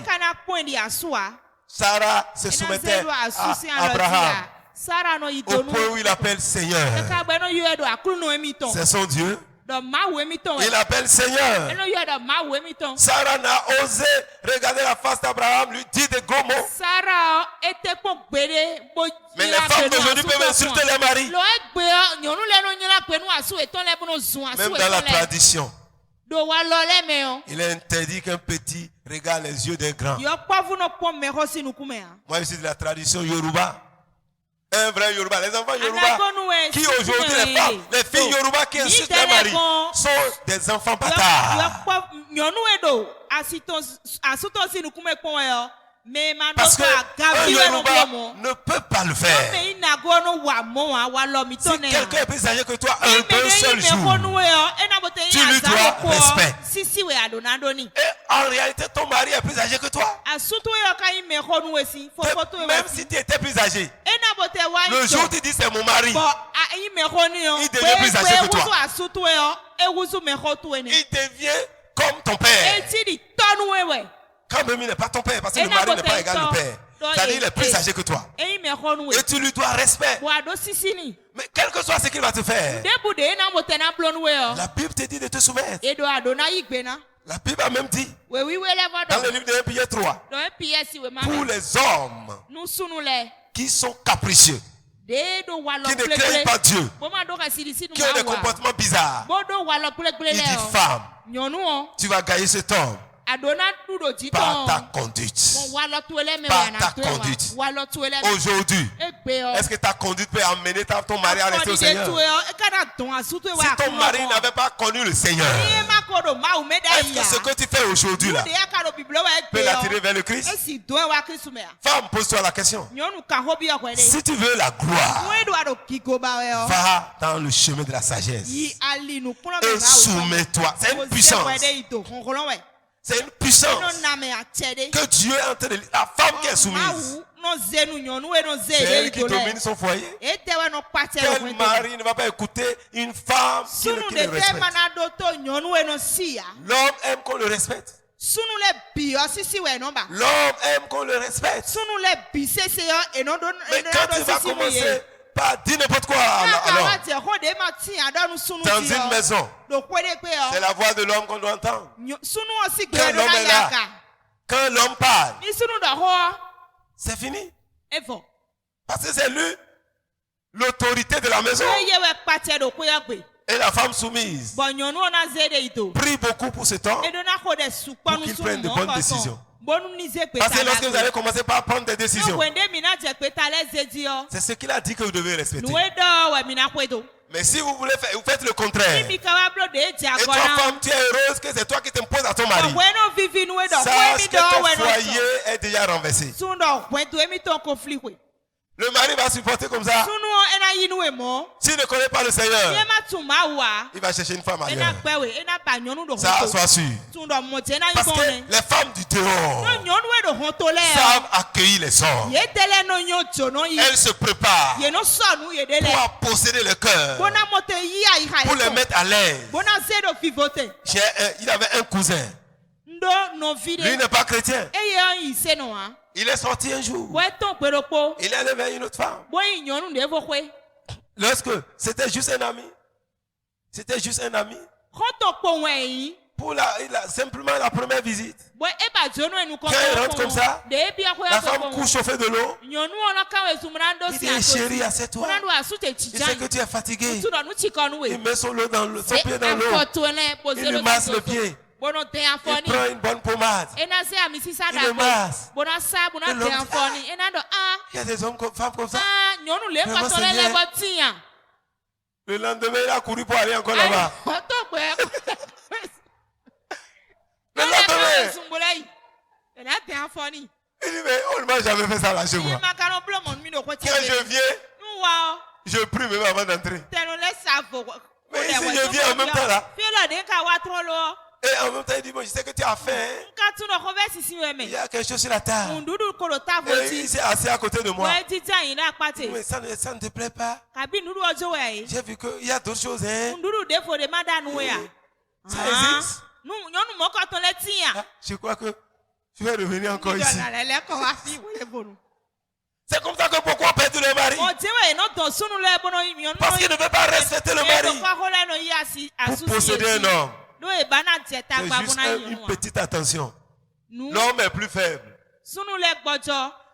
Sarah se soumettait à Abraham au point où il appelle Seigneur. C'est son Dieu. Il appelle Seigneur. Sarah n'a osé regarder la face d'Abraham, lui dire des gros mots. Mais les femmes d'aujourd'hui peuvent insulter les maris. Même dans la tradition, il est interdit qu'un petit regarde les yeux d'un grand. Moi, je suis de la tradition Yoruba. Un vrai Yoruba. Les enfants Yoruba qui aujourd'hui, les filles Yoruba qui insultent les maris sont des enfants bâtards. Parce qu'un Yoruba ne peut pas le faire. Si quelqu'un est plus âgé que toi un seul jour, tu lui dois respect. Et en réalité, ton mari est plus âgé que toi. Même si tu étais plus âgé, le jour où tu dis c'est mon mari, il devient plus âgé que toi. Il devient comme ton père. Quand même il n'est pas ton père, parce que le mari n'est pas égal au père. C'est-à-dire qu'il est plus âgé que toi. Et tu lui dois respect. Mais quel que soit ce qu'il va te faire, la Bible te dit de te soumettre. La Bible a même dit, dans le livre de 1 Pierre 3, pour les hommes qui sont capricieux, qui ne craignent pas Dieu, qui ont des comportements bizarres, il dit femme, tu vas gagner cet homme par ta conduite. Par ta conduite. Aujourd'hui, est-ce que ta conduite peut amener ton mari à rester au Seigneur? Si ton mari n'avait pas connu le Seigneur, est-ce que ce que tu fais aujourd'hui là peut l'attirer vers le Christ? Femme, pose-toi la question. Si tu veux la gloire, va dans le chemin de la sagesse et soumets-toi. C'est une puissance. C'est une puissance que Dieu est en train de... La femme qui est soumise, c'est elle qui domine son foyer. Quel mari ne va pas écouter une femme qui le respecte? L'homme aime qu'on le respecte. L'homme aime qu'on le respecte. Mais quand tu vas commencer par dire n'importe quoi, alors, dans une maison, c'est la voix de l'homme qu'on doit entendre. Quand l'homme est là, quand l'homme parle, c'est fini. Parce que c'est lui l'autorité de la maison. Et la femme soumise prie beaucoup pour ce temps pour qu'il prenne de bonnes décisions. Parce que lorsque vous allez commencer par prendre des décisions, c'est ce qu'il a dit que vous devez respecter. Mais si vous voulez faire, vous faites le contraire. Et toi, femme, tu es heureuse que c'est toi qui t'imposes à ton mari. Sache que ton foyer est déjà renversé. Le mari va supporter comme ça. S'il ne connaît pas le Seigneur, il va chercher une femme ailleurs. Ça, sois sûr. Parce que les femmes du dehors savent accueillir les hommes. Elles se préparent pour posséder le cœur, pour les mettre à l'aise. Il avait un cousin. Lui n'est pas chrétien. Il est sorti un jour. Il est allé vers une autre femme. Lorsque c'était juste un ami. C'était juste un ami. Pour simplement la première visite. Quand il rentre comme ça, la femme couche au fait de l'eau. Il dit chérie, assieds-toi. Il sait que tu es fatigué. Il met son pied dans l'eau. Il lui masse le pied. Il prend une bonne pommade. Il le masse. Il y a des hommes femmes comme ça. Le lendemain, il a couru pour aller encore là-bas. Le lendemain, il dit, mais on ne m'a jamais fait ça là chez moi. Quand je viens, je prie même avant d'entrer. Mais ici, je viens en même temps là. Et en même temps, il dit, bon, je sais que tu as faim. Il y a quelque chose sur la table. Et il s'est assis à côté de moi. Mais ça ne te plaît pas? J'ai vu qu'il y a d'autres choses. Hein? Ça existe. Je crois que tu vas revenir encore ici. C'est comme ça que beaucoup ont perdu le mari. Parce qu'ils ne veulent pas respecter le mari. Pour posséder un homme, c'est juste une petite attention. L'homme est plus faible.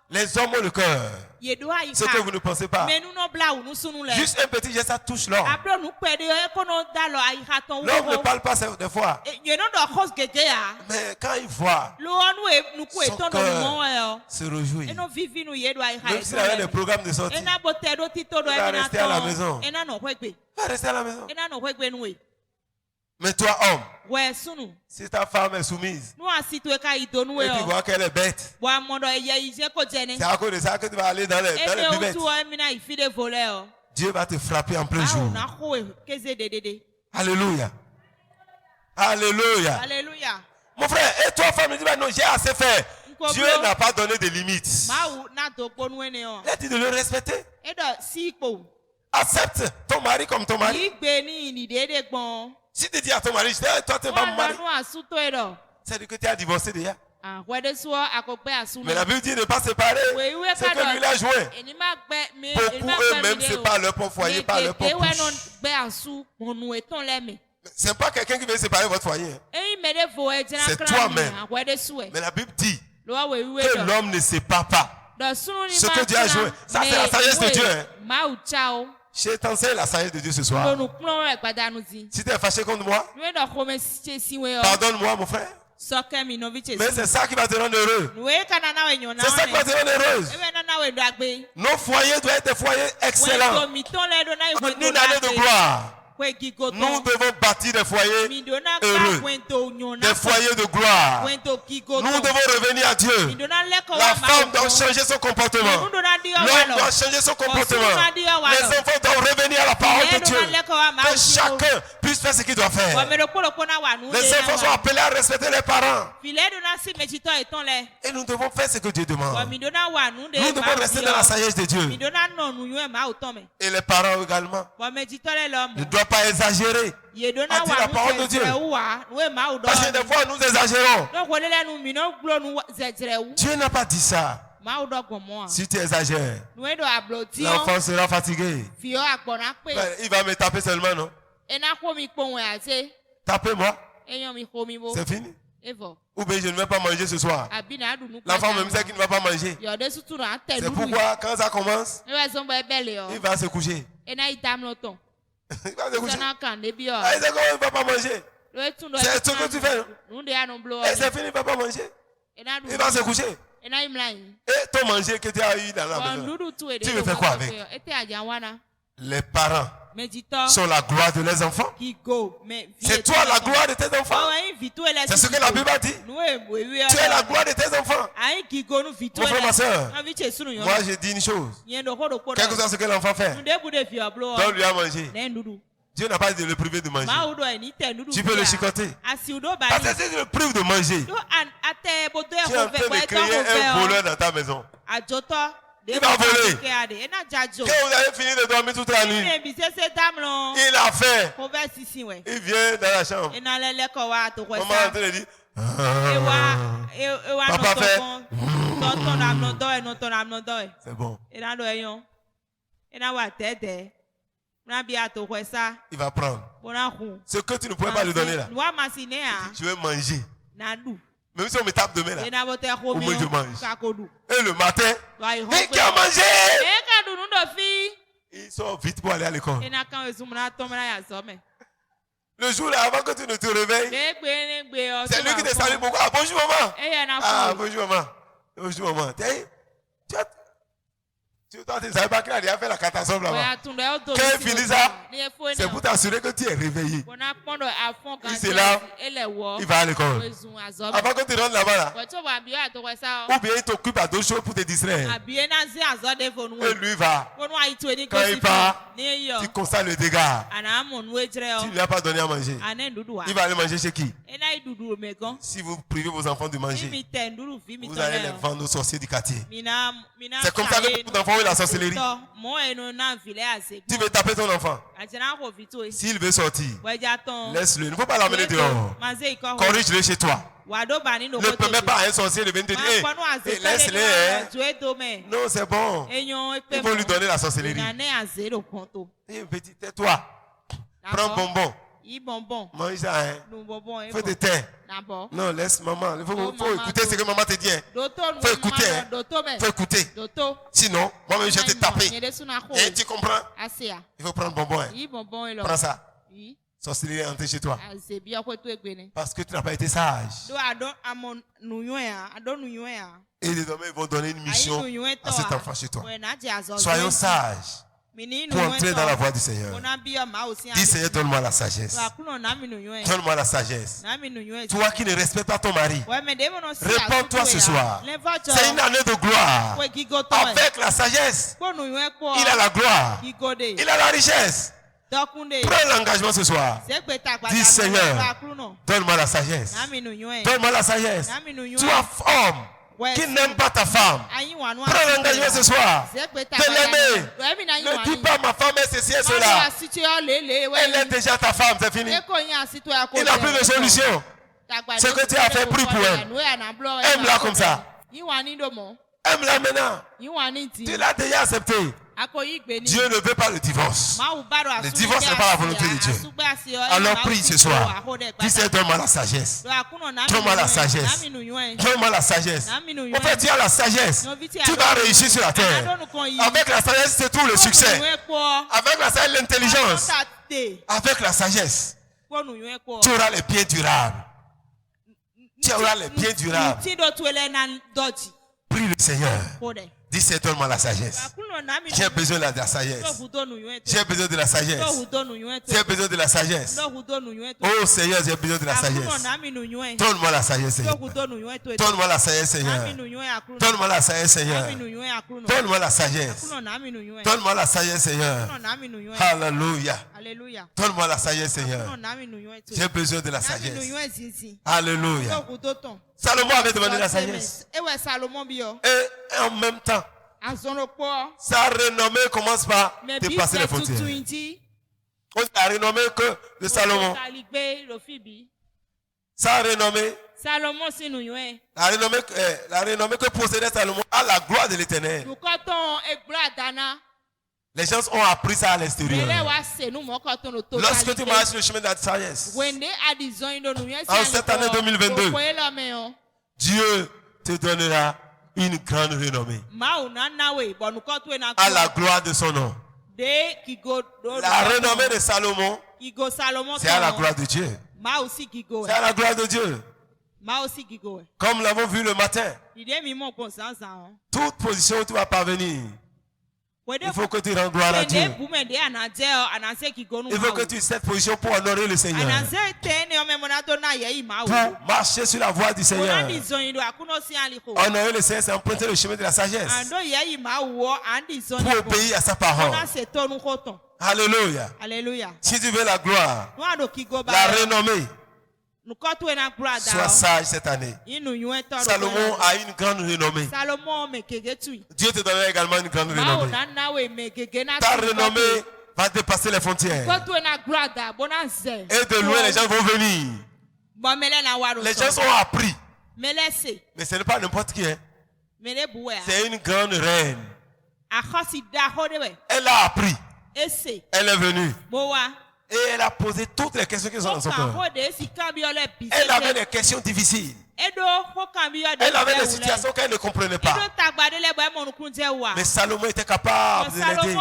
Les hommes ont le cœur. Ce que vous ne pensez pas. Juste un petit geste, ça touche l'homme. L'homme ne parle pas des fois. Mais quand il voit, son cœur se réjouit. Même s'il avait des programmes de sortie, il va rester à la maison. Il va rester à la maison. Mais toi, homme, Ouais, sunu. si ta femme est soumise, Nous asitwe ka idonu et tu yo. vois qu'elle est bête, Wa mondo eye ije ko jeni. c'est à cause de ça que tu vas aller dans les Ene buvettes. utu o mina ifide voleur. Dieu va te frapper en plein Ah, jour. na ko keze dedede. Alléluia. Alléluia. Alléluia. Mon frère, et toi, femme, dis non, j'ai assez fait. Dieu n'a pas donné de limites. Ma na to ponu ene o. Il a dit de le respecter. E do si po. Accepte ton mari comme ton mari. Igbe ni ni dede gbon. Si tu dis à ton mari, toi, tu n'es pas mon mari, Nu asuto e do. c'est que tu as divorcé déjà. Ah, wede so akokpe asunu. Mais la Bible dit de ne pas séparer. C'est que lui l'a joué. Eni ma gbe me Beaucoup eux-mêmes, c'est pas leur propre foyer, pas leur propre couche. couche. Gbe asu onu eton leme. C'est pas quelqu'un qui veut séparer votre foyer. C'est toi-même. Mais la Bible dit que l'homme ne sépare pas. Ce que Dieu a joué, ça c'est la sagesse de Dieu. Hein. Je t'enseigne la sagesse de Dieu ce soir. Si tu es fâché contre moi, pardonne-moi mon frère. Mais c'est ça qui va te rendre heureux. C'est ça qui va te rendre heureuse. Nos foyers doivent être des foyers excellents. Une année de gloire. Nous devons bâtir des foyers heureux, des foyers de gloire. Nous devons revenir à Dieu. La femme doit changer son comportement. L'homme doit changer son comportement. Les enfants doivent revenir à la parole de Dieu. Que chacun puisse faire ce qu'il doit faire. Les enfants sont appelés à respecter les parents. Et nous devons faire ce que Dieu demande. Nous devons rester dans la sagesse de Dieu. Et les parents également ne doivent pas exagérer à dire la parole de Dieu. Parce que des fois nous exagérons. Dieu n'a pas dit ça. Si tu exagères, l'enfant sera fatigué. Il va me taper seulement, non? Tapez-moi. C'est fini. Ou bien je ne vais pas manger ce soir. L'enfant même sait qu'il ne va pas manger. C'est pourquoi quand ça commence, il va se coucher. Il va se coucher. Ah, il sait comment il ne va pas manger. C'est ce que tu fais, non? Et c'est fini, il ne va pas manger. Il va se coucher. Et ton manger que tu as eu dans la maison, tu veux faire quoi avec? Les parents sont la gloire de leurs enfants. C'est toi la gloire de tes enfants. C'est ce que la Bible a dit. Tu es la gloire de tes enfants. Mon frère, ma soeur, moi je dis une chose. Quel que soit ce que l'enfant fait, donne-lui à manger. Dieu n'a pas dit de le priver de manger. Tu peux le chicoter. Parce que si tu le prives de manger, tu es en train de créer un voleur dans ta maison. Il va voler. Quand vous avez fini de dormir toute la nuit, il a fait. Il vient dans la chambre. Maman est en train de dire, papa fait. C'est bon. Il va prendre. Ce que tu ne pouvais pas lui donner là. Je vais manger. Même si on me tape demain là, au moins je mange. Et le matin, mais qui a mangé? Il sort vite pour aller à l'école. Le jour là, avant que tu ne te réveilles, c'est lui qui te salue beaucoup. Ah, bonjour maman. Ah, bonjour maman. Bonjour maman. Toi, tu ne savais pas qu'il a déjà fait la catastrophe là-bas. Quand il finit ça, c'est pour t'assurer que tu es réveillé. Il se lave, il va à l'école. Avant que tu rentres là-bas, là, ou bien il t'occupe à d'autres choses pour te distraire. Et lui va. Quand il part, tu constates le dégât. Tu ne lui as pas donné à manger. Il va aller manger chez qui? Si vous privez vos enfants de manger, vous allez les vendre aux sorciers du quartier. C'est comme ça que beaucoup d'enfants ont la sorcellerie. Tu veux taper ton enfant. S'il veut sortir, laisse-le. Il ne faut pas l'amener dehors. Corrige-le chez toi. Ne permets pas à un sorcier de venir te dire hey, laisse-le. Non, c'est bon. Il faut lui donner la sorcellerie. Petit, tais-toi. Prends bonbon. Mange ça, hein. Faut te taire. Non, laisse maman. Il faut écouter ce que maman te dit. Faut écouter. Faut écouter. Sinon, moi-même, je vais te taper. Et tu comprends? Il faut prendre bonbon. Hein. Prends ça. Sorcellerie est entrée chez toi. Parce que tu n'as pas été sage. Et désormais, ils vont donner une mission à cet enfant chez toi. Soyons sages. pour entrer dans la voie du Seigneur. Dis Seigneur, donne-moi la sagesse. Donne-moi la sagesse. Toi qui ne respectes pas ton mari, réponds-toi ce soir. C'est une année de gloire. Avec la sagesse, il a la gloire. Il a la richesse. Prends l'engagement ce soir. Dis Seigneur, donne-moi la sagesse. Donne-moi la sagesse. Toi, homme, qui n'aime pas ta femme, prends l'engagement ce soir de l'aimer. Ne dis pas ma femme est ceci et cela. Elle est déjà ta femme, c'est fini. Il n'a plus de solution. Ce que tu as fait, prie pour elle. Aime-la comme ça. Aime-la maintenant. Tu l'as déjà accepté. Dieu ne veut pas le divorce. Le divorce n'est pas la volonté de Dieu. Alors prie ce soir. Dis Seigneur, donne-moi la sagesse. Donne-moi la sagesse. Donne-moi la sagesse. En fait, tu as la sagesse. Tu vas réussir sur la terre. Avec la sagesse, c'est tout le succès. Avec la sagesse, l'intelligence. Avec la sagesse, tu auras les pieds durables. Tu auras les pieds durables. Prie le Seigneur. Dis Seigneur, donne-moi la sagesse. J'ai besoin de la sagesse. J'ai besoin de la sagesse. J'ai besoin de la sagesse. Oh Seigneur, j'ai besoin de la sagesse. Donne-moi la sagesse, Seigneur. Donne-moi la sagesse, Seigneur. Donne-moi la sagesse, Seigneur. Donne-moi la sagesse. Donne-moi la sagesse, Seigneur. Alléluia. Donne-moi la sagesse, Seigneur. J'ai besoin de la sagesse. Alléluia. Salomon avait demandé la sagesse. Et en même temps, sa renommée commence par dépasser les frontières. La renommée que de Salomon. Sa renommée. La renommée que possédait Salomon à la gloire de l'Éternel. Les gens ont appris ça à l'extérieur. Lorsque tu marches le chemin de la sagesse, en cette année 2022, Dieu te donnera une grande renommée à la gloire de son nom. La renommée de Salomon, c'est à la gloire de Dieu. C'est à la gloire de Dieu. Comme nous l'avons vu le matin, toute position où tu vas parvenir, il faut que tu rendes gloire à Dieu. Il faut que tu aies cette position pour honorer le Seigneur. Pour marcher sur la voie du Seigneur. Honorer le Seigneur, c'est emprunter le chemin de la sagesse. Pour obéir à sa parole. Alléluia. Si tu veux la gloire, la renommée, sois sage cette année. Salomon a une grande renommée. Dieu te donnera également une grande renommée. Ta renommée va dépasser les frontières. Et de loin, les gens vont venir. Les gens sont appris. Mais ce n'est pas n'importe qui. C'est une grande reine. Elle a appris. Elle est venue. Et elle a posé toutes les questions qui sont dans son cœur. Elle avait des questions difficiles. Elle avait des situations qu'elle ne comprenait pas. Mais Salomon était capable de l'aider.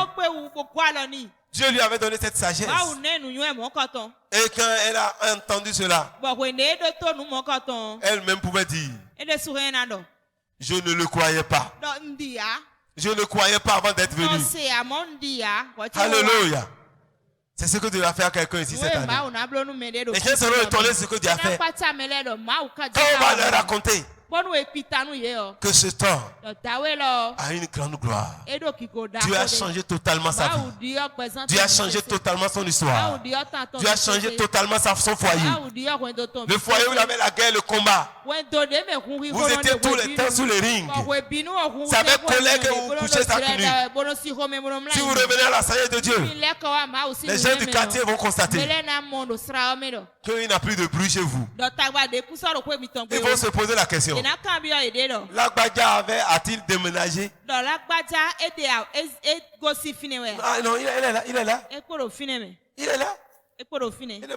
Dieu lui avait donné cette sagesse. Et quand elle a entendu cela, elle-même pouvait dire, je ne le croyais pas. Je ne le croyais pas avant d'être venu. Alléluia. C'est ce que tu vas faire à quelqu'un ici cette année. Les gens seront étonnés de ce que tu as fait. Quand on va leur raconter que ce temps a une grande gloire. Dieu a changé totalement sa vie. Dieu a changé totalement son histoire. Dieu a changé totalement son foyer. Le foyer où il avait la guerre, le combat. Vous étiez tous les temps sous les rings. C'est avec colère que vous couchez sa tenue. Si vous revenez à la sagesse de Dieu, les gens du quartier vont constater qu'il n'y a plus de bruit chez vous. Ils vont se poser la question. L'Agbaja a-t-il déménagé? Ah non, il est là. Il est là. Et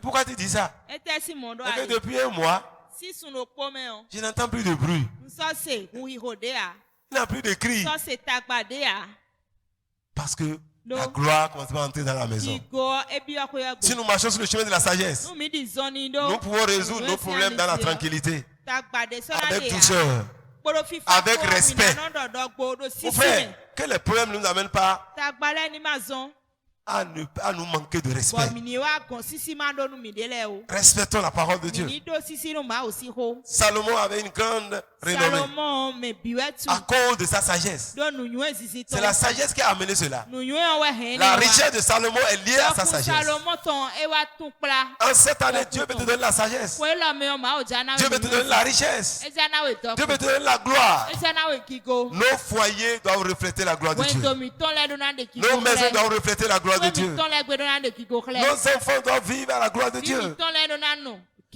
pourquoi tu dis ça? Parce que depuis un mois, je n'entends plus de bruit. Il n'y a plus de cris. Parce que la gloire commence à entrer dans la maison. Si nous marchons sur le chemin de la sagesse, nous pouvons résoudre nos problèmes dans la tranquillité. Avec douceur, avec respect. Mon frère, que les problèmes ne nous amènent pas Tagbalé ni mazon. à nous manquer de respect. Respectons la parole de Dieu. Salomon avait une grande renommée à cause de sa sagesse. C'est la sagesse qui a amené cela. La richesse de Salomon est liée à sa sagesse. En cette année, Dieu peut te donner la sagesse. Dieu peut te donner la richesse. Dieu peut te donner la gloire. Nos foyers doivent refléter la gloire de Dieu. Nos maisons doivent refléter la gloire de Dieu. Nos enfants doivent vivre à la gloire de Dieu.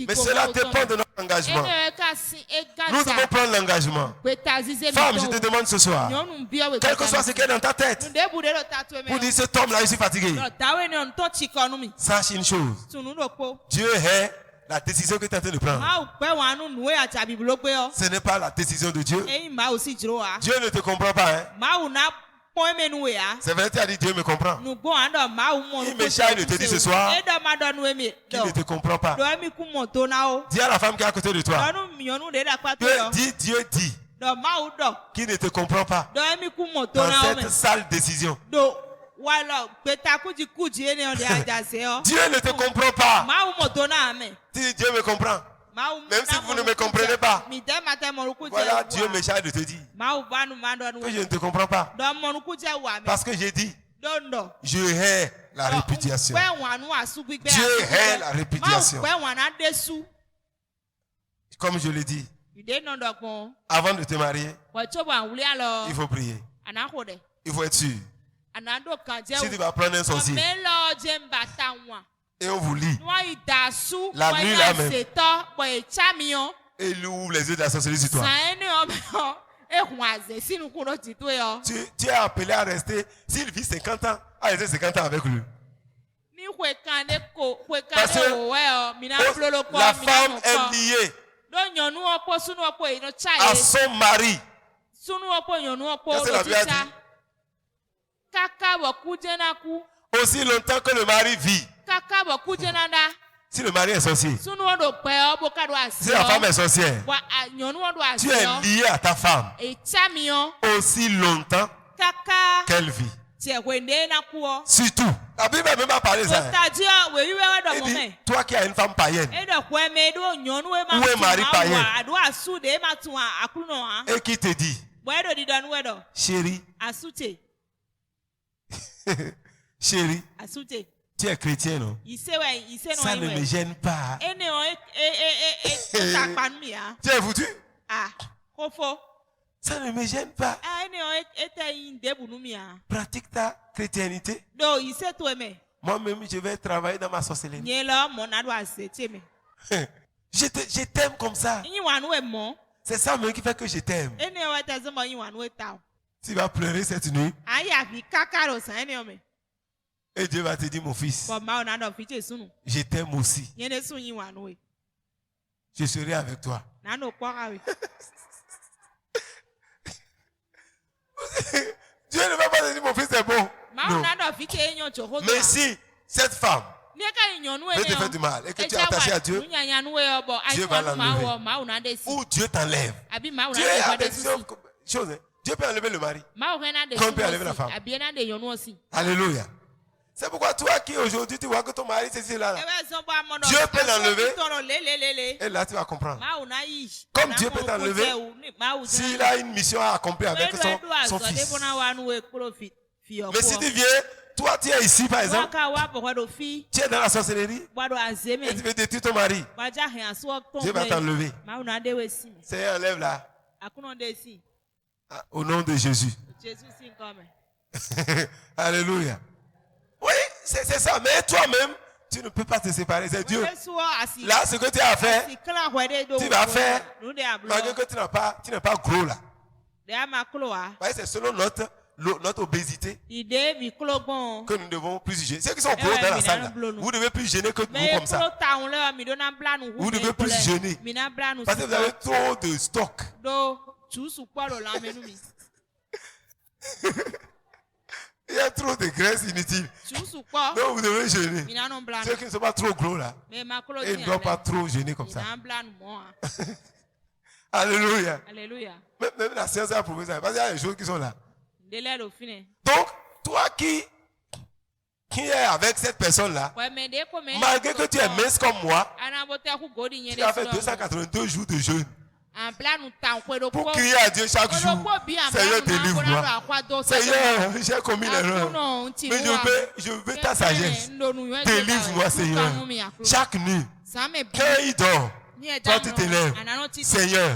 Mais cela dépend de notre engagement. Nous devons prendre l'engagement. Femme, je te demande ce soir, quel que soit ce qui est dans ta tête, pour dire cet homme-là, je suis fatigué. Sache une chose. Dieu est la décision que tu es en train de prendre. Ce n'est pas la décision de Dieu. Dieu ne te comprend pas. Hein? C'est vrai, tu as dit Dieu me comprend. Il me charge de te dire ce soir qu'il ne te comprend pas. Dis à la femme qui est à côté de toi. Dieu dit qu'il ne te comprend pas dans cette sale décision. Dieu ne te comprend pas. Si Dieu me comprend. Même si vous ne me comprenez pas, voilà, Dieu me charge de te dire que je ne te comprends pas. Parce que j'ai dit, je hais la répudiation. Dieu hait la répudiation. Comme je l'ai dit, avant de te marier, il faut prier. Il faut être sûr. Si tu vas prendre un sorcier, et on vous lit la nuit là même, et il ouvre les yeux de la sorcellerie sur toi. Tu es appelé à rester, s'il vit 50 ans, à rester 50 ans avec lui. Parce que la femme est liée à son mari. Qu'est-ce que la Bible a dit? Aussi longtemps que le mari vit. Si le mari est sorcier, si la femme est sorcière, tu es lié à ta femme aussi longtemps qu'elle vit. Surtout, la Bible même a parlé de ça. Il dit, toi qui as une femme païenne ou un mari païen et qui te dit, chérie, chérie, tu es chrétien, non? Ça ne me gêne pas. Tu es foutu? Ça ne me gêne pas. Pratique ta chrétienté. Moi-même, je vais travailler dans ma sorcellerie. Je t'aime comme ça. C'est ça même qui fait que je t'aime. Tu vas pleurer cette nuit. Et Dieu va te dire, mon fils, je t'aime aussi. Je serai avec toi. Dieu ne va pas te dire, mon fils est bon. Non. Mais si cette femme veut te faire du mal et que tu es attaché à Dieu, Dieu va l'enlever. Ou Dieu t'enlève. Dieu a des choses. Dieu peut enlever le mari. Comme il peut enlever la femme. Alléluia. C'est pourquoi toi qui aujourd'hui tu vois que ton mari c'est là. Dieu peut l'enlever. Et là tu vas comprendre. Comme Dieu peut t'enlever, s'il a une mission à accomplir avec son fils. Mais si tu viens, toi tu es ici par exemple, tu es dans la sorcellerie et tu veux détruire ton mari, Dieu va t'enlever. C'est enlève là. Au nom de Jésus. Alléluia. Oui, c'est ça. Mais toi-même, tu ne peux pas te séparer. C'est Dieu. Là, ce que tu as à faire, tu vas faire. Malgré que tu n'es pas gros là. C'est selon notre obésité que nous devons plus gêner. Ceux qui sont gros dans la salle, là, vous devez plus gêner que nous comme ça. Vous devez plus gêner. Parce que vous avez trop de stock. Il y a trop de graisse inutile. Donc vous devez gêner. Ceux qui ne sont pas trop gros là, ils ne doivent pas trop gêner comme ça. Alléluia. Même la science a prouvé ça. Parce qu'il y a des choses qui sont là. Donc, toi qui est avec cette personne-là, malgré que tu es mince comme moi, tu as fait 282 jours de jeûne pour crier à Dieu chaque jour, Seigneur, délivre-moi. Seigneur, j'ai commis l'erreur, mais je veux ta sagesse. Délivre-moi, Seigneur. Chaque nuit, quand il dort, toi tu t'élèves, Seigneur,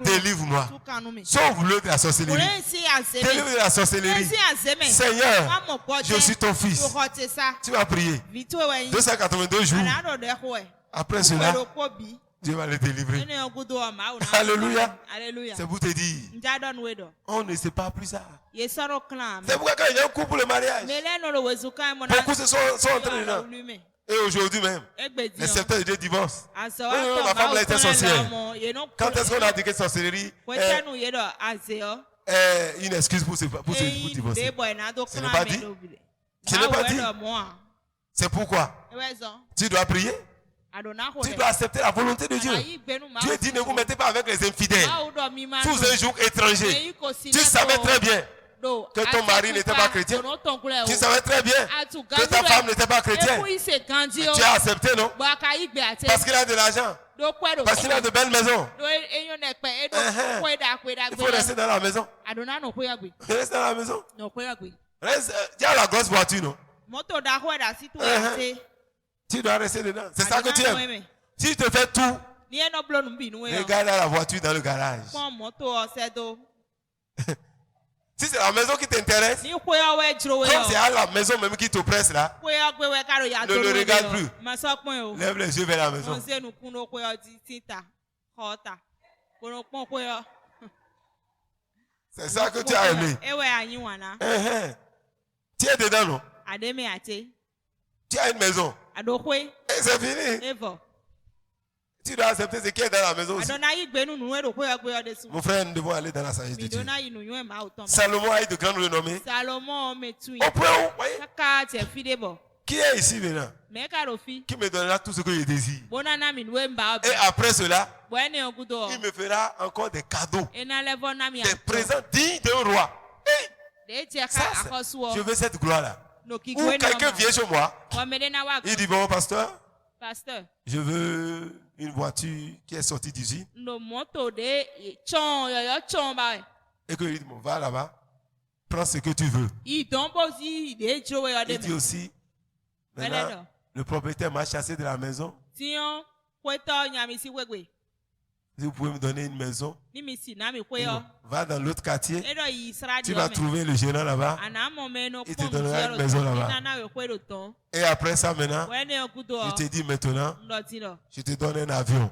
délivre-moi. Sauve-le de la sorcellerie. Délivre de la sorcellerie. Seigneur, je suis ton fils. Tu vas prier 282 jours. Après cela, Dieu va le délivrer. Alléluia. C'est pour te dire, on ne sait pas plus ça. C'est pourquoi quand il y a un couple pour le mariage, beaucoup se sont entrés dedans. Et aujourd'hui même, les certains de divorce. Ma femme là était sorcière. Quand est-ce qu'on a dit que sorcellerie est une excuse pour divorcer? Ce n'est pas dit. Ce n'est pas dit. C'est pourquoi tu dois prier. Tu dois accepter la volonté de Dieu. Dieu dit ne vous mettez pas avec les infidèles sous un joug étranger. Tu savais très bien que ton mari n'était pas chrétien. Tu savais très bien que ta femme n'était pas chrétienne. Tu as accepté, non? Parce qu'il a de l'argent. Parce qu'il a de belles maisons. Il faut rester dans la maison. Reste dans la maison. Tu as la grosse voiture, non? Tu dois rester dedans. C'est ça que tu aimes. Si tu te fais tout, regarde la voiture dans le garage. Si c'est la maison qui t'intéresse, comme c'est à la maison même qui t'oppresse là, ne le regarde plus. Lève les yeux vers la maison. C'est ça que tu as aimé. Tu es dedans, non? Tu as une maison. Et c'est fini. Tu dois accepter ce qui est dans la maison aussi. Mon frère, nous devons aller dans la sagesse de Dieu. Salomon a eu de grandes renommées. Au point où, voyez, qui est ici maintenant? Qui me donnera tout ce que je désire. Et après cela, il me fera encore des cadeaux, des présents dignes d'un roi. Je veux cette gloire-là. Ou quelqu'un vient chez moi, il dit, bon, pasteur, je veux une voiture qui est sortie d'ici. Et que il dit, bon, va là-bas, prends ce que tu veux. Il dit aussi, maintenant, le propriétaire m'a chassé de la maison. Si vous pouvez me donner une maison, va dans l'autre quartier, tu vas trouver le gérant là-bas, il te donnera une maison là-bas. Et après ça maintenant, je te dis maintenant, je te donne un avion.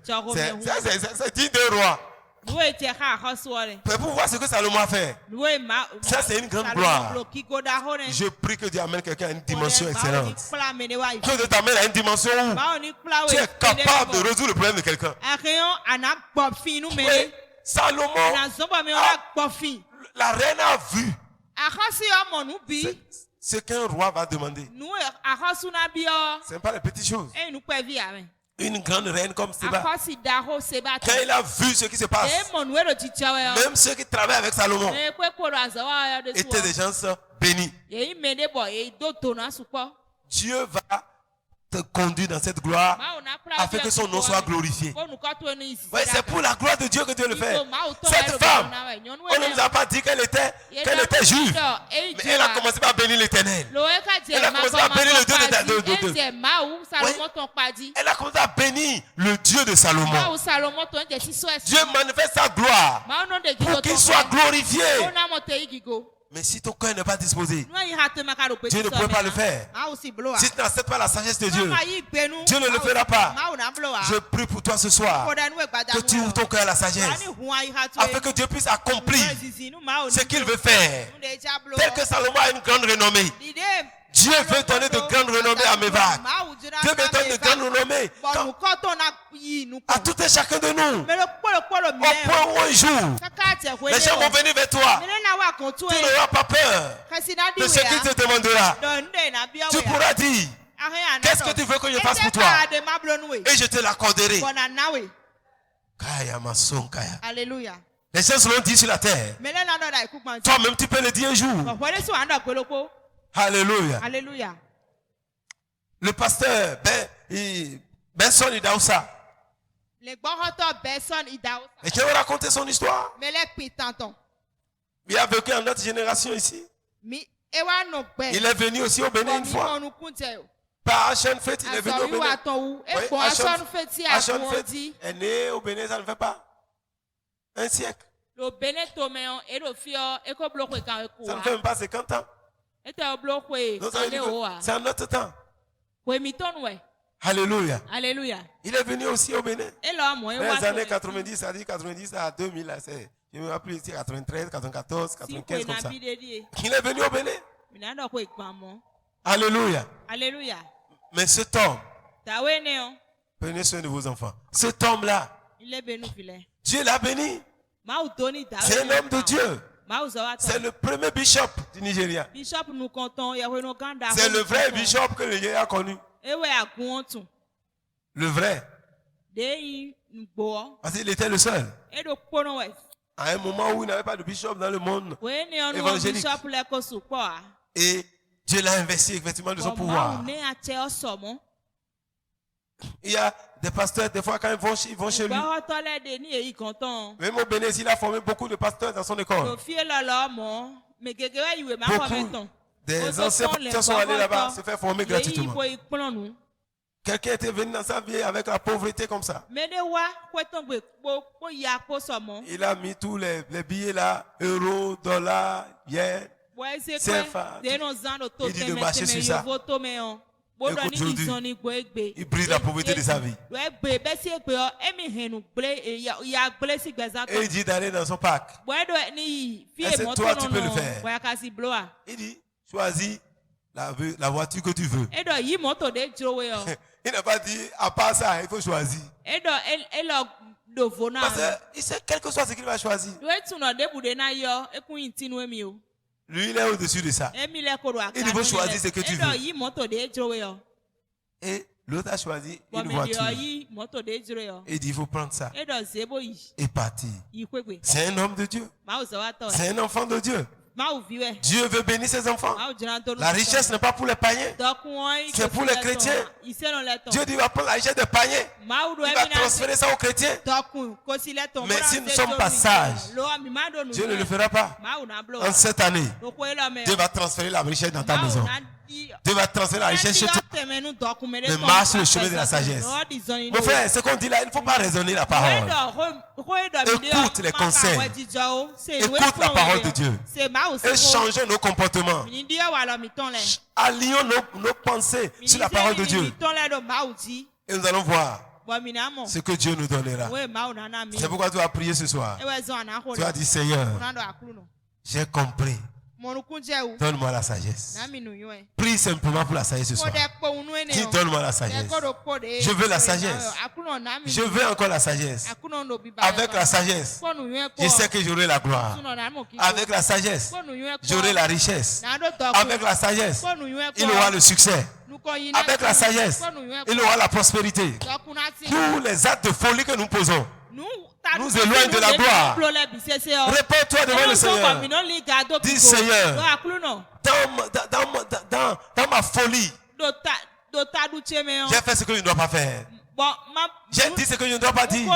C'est digne d'un roi. Mais pour voir ce que Salomon a fait, ça c'est une grande gloire. Je prie que Dieu amène quelqu'un à une dimension excellente. Que Dieu t'amène à une dimension où tu es capable de résoudre le problème de quelqu'un. Salomon, la reine a vu ce qu'un roi va demander. Ce n'est pas les petites choses. Une grande reine comme Séba, quand il a vu ce qui se passe, même ceux qui travaillent avec Salomon étaient des gens bénis. Dieu va te conduire dans cette gloire afin que son nom soit glorifié. Ouais, c'est pour la gloire de Dieu que Dieu le fait. Cette femme, on ne nous a pas dit qu'elle était juive, mais elle a commencé par bénir l'Éternel. Elle a commencé à bénir le Dieu de elle a commencé à bénir le Dieu de Salomon. Dieu manifeste sa gloire pour qu'il soit glorifié. Mais si ton cœur n'est pas disposé, Dieu ne peut pas le faire. Si tu n'acceptes pas la sagesse de Dieu, Dieu ne le fera pas. Je prie pour toi ce soir que tu ouvres ton cœur à la sagesse afin que Dieu puisse accomplir ce qu'il veut faire. Tel que Salomon a une grande renommée, Dieu veut donner de grandes renommées à Mévac. Dieu veut donner de grandes renommées à tout et chacun de nous. Au point où un jour, les gens vont venir vers toi. Tu n'auras pas peur de ce qu'il te demandera. Tu pourras dire, qu'est-ce que tu veux que je fasse pour toi? Et je te l'accorderai. Alléluia. Les gens se l'ont dit sur la terre. Toi-même, tu peux le dire un jour. Alléluia. Alléluia. Le pasteur Benson Idaoussa. Et qui va raconter son histoire. Il a vécu en notre génération ici. Il est venu aussi au Bénin une fois. Par Hachan Fête, il est venu au Bénin. Oui, Hachan Fête est né au Bénin, ça ne fait pas un siècle. Ça ne fait même pas 50 ans. C'est en notre temps. Alléluia. Alléluia. Il est venu aussi au Bénin. Dans les années 90, ça dit 90 à 2000, là, c'est, je me rappelle ici, 93, 94, 95, comme ça. Il est venu au Bénin. Alléluia. Alléluia. Mais cet homme, prenez soin de vos enfants. Cet homme-là, Dieu l'a béni. C'est un homme de Dieu. C'est le premier bishop du Nigeria. C'est le vrai bishop que le Nigeria a connu. Le vrai. Parce qu'il était le seul. À un moment où il n'avait pas de bishop dans le monde évangélique. Et Dieu l'a investi effectivement de son pouvoir. Il y a des pasteurs, des fois, quand ils vont chez lui. Même au Bénin, il a formé beaucoup de pasteurs dans son école. Beaucoup des anciens pasteurs sont allés là-bas se faire former gratuitement. Quelqu'un était venu dans sa vie avec la pauvreté comme ça. Il a mis tous les billets là, euros, dollars, yens, CFA. Il dit de marcher sur ça. Aujourd'hui, il brise la pauvreté de sa vie. Et il dit d'aller dans son parc. Est-ce que toi tu peux le faire? Il dit, choisis la voiture que tu veux. Il n'a pas dit, à part ça, il faut choisir. Parce qu'il sait quel que soit ce qu'il va choisir. Lui, il est au-dessus de ça. Il faut choisir ce que tu veux. Et l'autre a choisi une voiture. Il dit, il faut prendre ça. Et partir. C'est un homme de Dieu. C'est un enfant de Dieu. Dieu veut bénir ses enfants. La richesse n'est pas pour les païens. C'est pour les chrétiens. Dieu dit, il va prendre la richesse des païens. Il va transférer ça aux chrétiens. Mais si nous sommes pas sages, Dieu ne le fera pas. En cette année, Dieu va transférer la richesse dans ta maison. Dieu va transférer la richesse chez toi. Mais marche le chemin de la sagesse. Mon frère, ce qu'on dit là, il ne faut pas raisonner la parole. Écoute les conseils. Écoute la parole de Dieu. Et changeons nos comportements. Allions nos pensées sur la parole de Dieu. Et nous allons voir ce que Dieu nous donnera. C'est pourquoi tu vas prier ce soir. Tu vas dire, Seigneur, j'ai compris. Donne-moi la sagesse. Prie simplement pour la sagesse ce soir. Dis, donne-moi la sagesse. Je veux la sagesse. Je veux encore la sagesse. Avec la sagesse, je sais que j'aurai la gloire. Avec la sagesse, j'aurai la richesse. Avec la sagesse, il aura le succès. Avec la sagesse, il aura la prospérité. Tous les actes de folie que nous posons nous éloignent de la gloire. Réponds-toi devant le Seigneur. Dis, Seigneur, dans ma folie, j'ai fait ce que je ne dois pas faire. J'ai dit ce que je ne dois pas dire.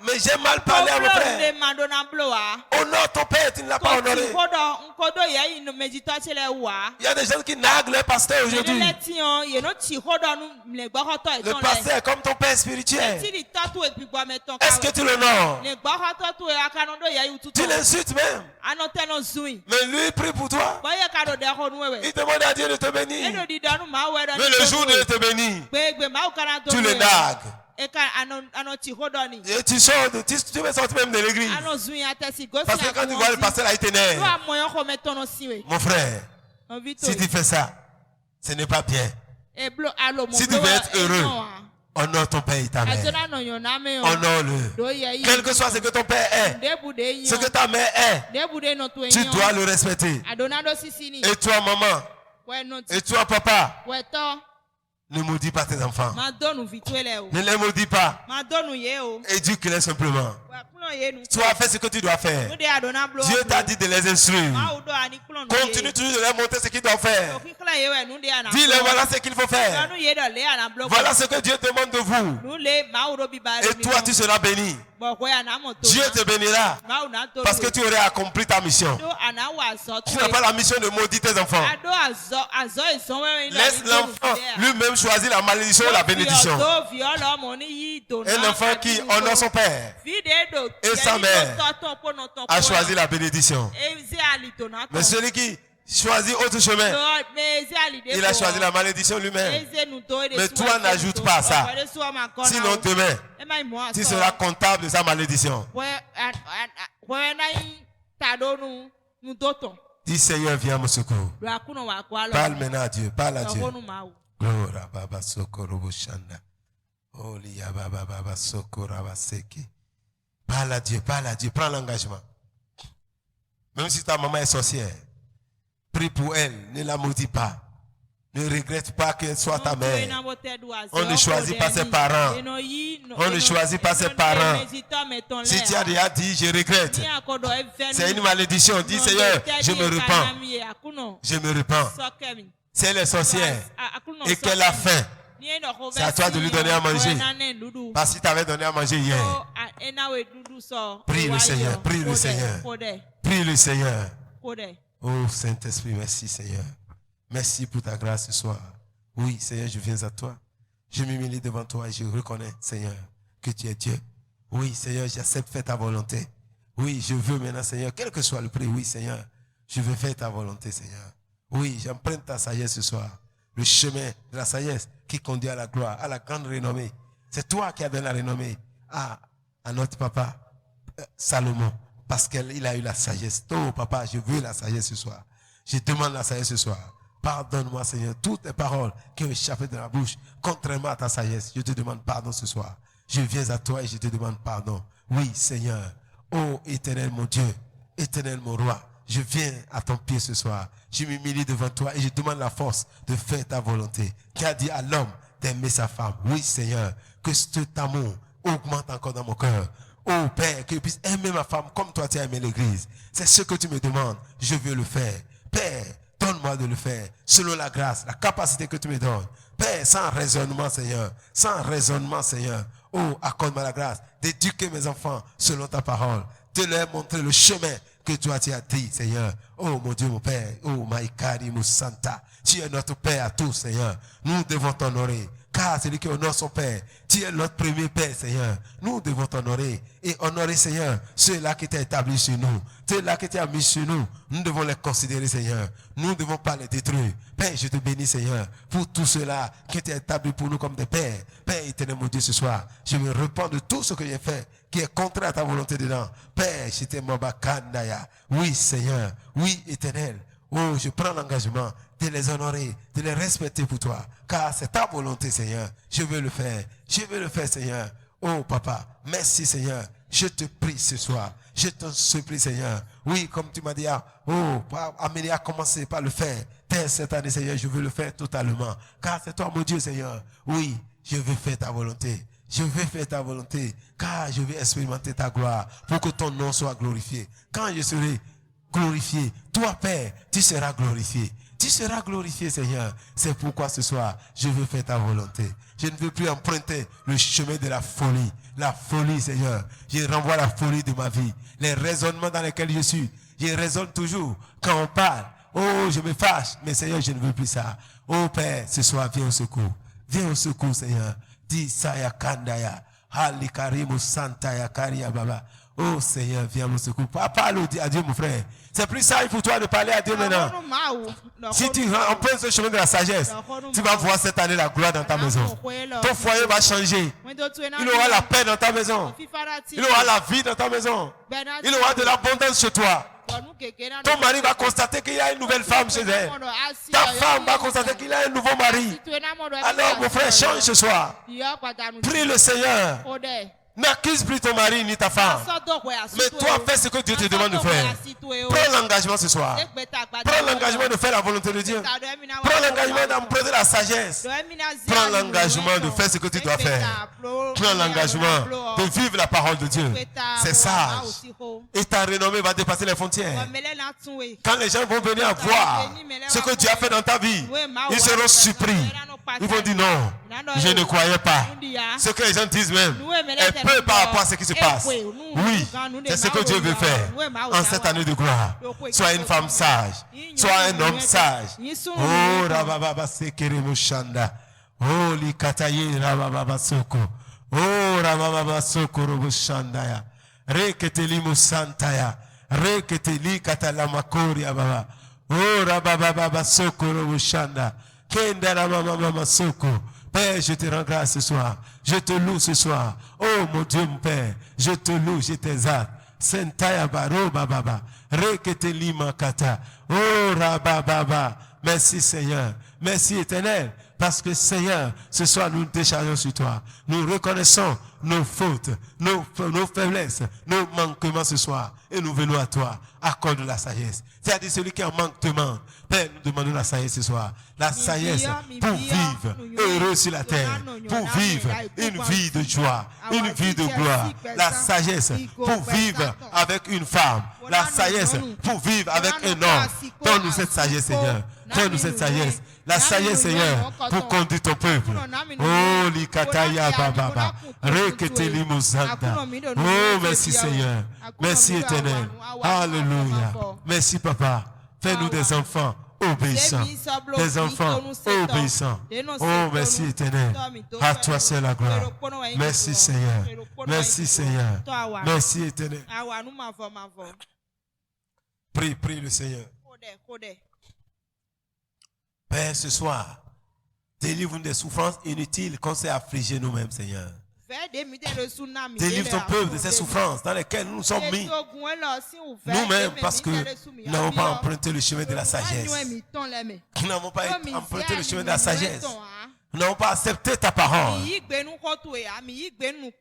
Mais j'ai mal parlé à mon frère. Honore ton père, tu ne l'as pas honoré. Il y a des gens qui narguent leur pasteur aujourd'hui. Le pasteur est comme ton père spirituel. Est-ce que tu l'honores? Tu l'insultes même. Mais lui prie pour toi. Il demande à Dieu de te bénir. Mais le jour de te bénir, tu le nargues. Et tu sors, tu veux sortir même de l'église. Parce que quand tu vois le pasteur là, il t'énerve. Mon frère, si tu fais ça, ce n'est pas bien. Si tu veux être heureux, honore ton père et ta mère. Honore-le. Quel que soit ce que ton père est, ce que ta mère est, tu dois le respecter. Et toi, maman, et toi, papa, ne maudis pas tes enfants. Ne les maudis pas. Éduque-les simplement. Tu as fait ce que tu dois faire. Dieu t'a dit de les instruire. Continue toujours de leur montrer ce qu'ils doivent faire. Dis-leur voilà ce qu'il faut faire. Voilà ce que Dieu demande de vous. Et toi tu seras béni. Dieu te bénira parce que tu aurais accompli ta mission. Tu n'as pas la mission de maudire tes enfants. Laisse l'enfant lui-même choisir la malédiction ou la bénédiction. Un enfant qui honore son père et sa mère a choisi la bénédiction. Mais celui qui choisit autre chemin, il a choisi la malédiction lui-même. Mais toi n'ajoute pas ça. Sinon demain, tu seras comptable de sa malédiction. Dis Seigneur, viens me secours. Parle maintenant à Dieu. Parle à Dieu. Gloire Baba Sokoro Shanda. Olia Baba Baba Sokora Baseki. Parle à Dieu, parle à Dieu. Prends l'engagement. Même si ta maman est sorcière, prie pour elle, ne la maudis pas. Ne regrette pas qu'elle soit ta mère. On ne choisit pas ses parents. On ne choisit pas ses parents. Si tu as déjà dit, je regrette, c'est une malédiction. Dis Seigneur, je me repens. Je me repens. Si elle est sorcière et qu'elle a faim, c'est à toi de lui donner à manger. Parce que tu avais donné à manger hier. Prie le Seigneur, prie le Seigneur. Prie le Seigneur. Oh Saint-Esprit, merci Seigneur. Merci pour ta grâce ce soir. Oui, Seigneur, je viens à toi. Je m'humilie devant toi et je reconnais, Seigneur, que tu es Dieu. Oui, Seigneur, j'accepte faire ta volonté. Oui, je veux maintenant, Seigneur, quel que soit le prix, oui, Seigneur, je veux faire ta volonté, Seigneur. Oui, j'emprunte ta sagesse ce soir. Le chemin de la sagesse qui conduit à la gloire, à la grande renommée. C'est toi qui as donné la renommée à notre papa, Salomon, parce qu'il a eu la sagesse. Oh, papa, je veux la sagesse ce soir. Je demande la sagesse ce soir. Pardonne-moi, Seigneur, toutes les paroles qui ont échappé de la bouche, contrairement à ta sagesse. Je te demande pardon ce soir. Je viens à toi et je te demande pardon. Oui, Seigneur. Oh, éternel mon Dieu, éternel mon roi, je viens à ton pied ce soir. Je m'humilie devant toi et je demande la force de faire ta volonté. Qui a dit à l'homme d'aimer sa femme. Oui, Seigneur, que cet amour augmente encore dans mon cœur. Oh, Père, que je puisse aimer ma femme comme toi tu as aimé l'église. C'est ce que tu me demandes. Je veux le faire. Père, donne-moi de le faire, selon la grâce, la capacité que tu me donnes. Père, sans raisonnement, Seigneur. Sans raisonnement, Seigneur. Oh, accorde-moi la grâce d'éduquer mes enfants selon ta parole. De leur montrer le chemin que toi tu as dit, Seigneur. Oh, mon Dieu, mon Père. Oh, Maïkari Moussanta. Tu es notre Père à tous, Seigneur. Nous devons t'honorer. Car celui qui honore son Père, tu es notre premier Père, Seigneur. Nous devons t'honorer et honorer, Seigneur, ceux-là qui t'ont établi sur nous, ceux-là qui t'ont mis sur nous. Nous devons les considérer, Seigneur. Nous ne devons pas les détruire. Père, je te bénis, Seigneur, pour tous ceux-là qui t'ont établi pour nous comme des pères. Père éternel, mon Dieu, ce soir, je me repens de tout ce que j'ai fait qui est contraire à ta volonté dedans. Père, je t'aime, Bakandaya. Oui, Seigneur. Oui, éternel. Oh, je prends l'engagement de les honorer, de les respecter pour toi. Car c'est ta volonté, Seigneur. Je veux le faire. Je veux le faire, Seigneur. Oh, Papa, merci, Seigneur. Je te prie ce soir. Je te supplie, Seigneur. Oui, comme tu m'as dit, oh, Amélie a commencé par le faire. Dès cette année, Seigneur, je veux le faire totalement. Car c'est toi, mon Dieu, Seigneur. Oui, je veux faire ta volonté. Je veux faire ta volonté. Car je veux expérimenter ta gloire pour que ton nom soit glorifié. Quand je serai glorifié, toi, Père, tu seras glorifié. Tu seras glorifié, Seigneur. C'est pourquoi ce soir, je veux faire ta volonté. Je ne veux plus emprunter le chemin de la folie. La folie, Seigneur. Je renvoie la folie de ma vie. Les raisonnements dans lesquels je suis. Je raisonne toujours. Quand on parle, oh, je me fâche. Mais Seigneur, je ne veux plus ça. Oh, Père, ce soir, viens au secours. Viens au secours, Seigneur. Dis Saya Kandaya. Halikarimu Santaya Karia Baba. Oh Seigneur, viens me secours. Parle à Dieu, mon frère. C'est plus simple pour toi de parler à Dieu maintenant. Si tu empruntes ce chemin de la sagesse, tu vas voir cette année la gloire dans ta maison. Ton foyer va changer. Il aura la paix dans ta maison. Il aura la vie dans ta maison. Il aura de l'abondance chez toi. Ton mari va constater qu'il y a une nouvelle femme chez elle. Ta femme va constater qu'il y a un nouveau mari. Alors mon frère, change ce soir. Prie le Seigneur. N'accuse plus ton mari ni ta femme. Mais toi, fais ce que Dieu te demande de faire. Prends l'engagement ce soir. Prends l'engagement de faire la volonté de Dieu. Prends l'engagement d'emprunter la sagesse. Prends l'engagement de faire ce que tu dois faire. Prends l'engagement de vivre la parole de Dieu. C'est sage. Et ta renommée va dépasser les frontières. Quand les gens vont venir voir ce que Dieu a fait dans ta vie, ils seront surpris. Ils vont dire non, je ne croyais pas. Ce que les gens disent même est peu par rapport à ce qui se passe. Oui, c'est ce que Dieu veut faire en cette année de gloire. Sois une femme sage, sois un homme sage. Oh, Rababa Sekere Mushanda. Oh, Likataye Rababa Soko. Oh, Rababa Soko Robushandaya. Reketeli Musantaya. Reketeli Katalamakori Ababa. Oh, Rababa Soko Robushanda. Père, je te rends grâce ce soir. Je te loue ce soir. Oh mon Dieu, mon Père, je te loue, je t'exalte. Sentaya baro baba. Rekete lima kata. Oh rababa. Merci Seigneur. Merci Éternel. Parce que Seigneur, ce soir nous déchargeons sur toi. Nous reconnaissons nos fautes, nos faiblesses, nos manquements ce soir. Et nous venons à toi. Accorde la sagesse. C'est-à-dire celui qui en manque demande. Père, nous demandons la sagesse ce soir. La sagesse pour vivre heureux sur la terre. Pour vivre une vie de joie, une vie de gloire. La sagesse pour vivre avec une femme. La sagesse pour vivre avec un homme. Donne-nous cette sagesse, Seigneur. Donne-nous cette sagesse. La sagesse, Seigneur, pour conduire ton peuple. Oh, Likataya Baba. Reketeli Muzanda. Oh, merci, Seigneur. Merci, Éternel. Alléluia. Merci, Papa. Fais-nous des enfants obéissants. Des enfants obéissants. Oh, merci, Éternel. À toi, c'est la gloire. Merci, Seigneur. Merci, Seigneur. Merci, Éternel. Prie le Seigneur. Père, ce soir, délivre-nous des souffrances inutiles qu'on s'est affligés nous-mêmes, Seigneur. Délivre ton peuple de ces souffrances dans lesquelles nous sommes mis nous-mêmes parce que nous n'avons pas emprunté le chemin de la sagesse. Nous n'avons pas emprunté le chemin de la sagesse. Nous n'avons pas accepté ta parole.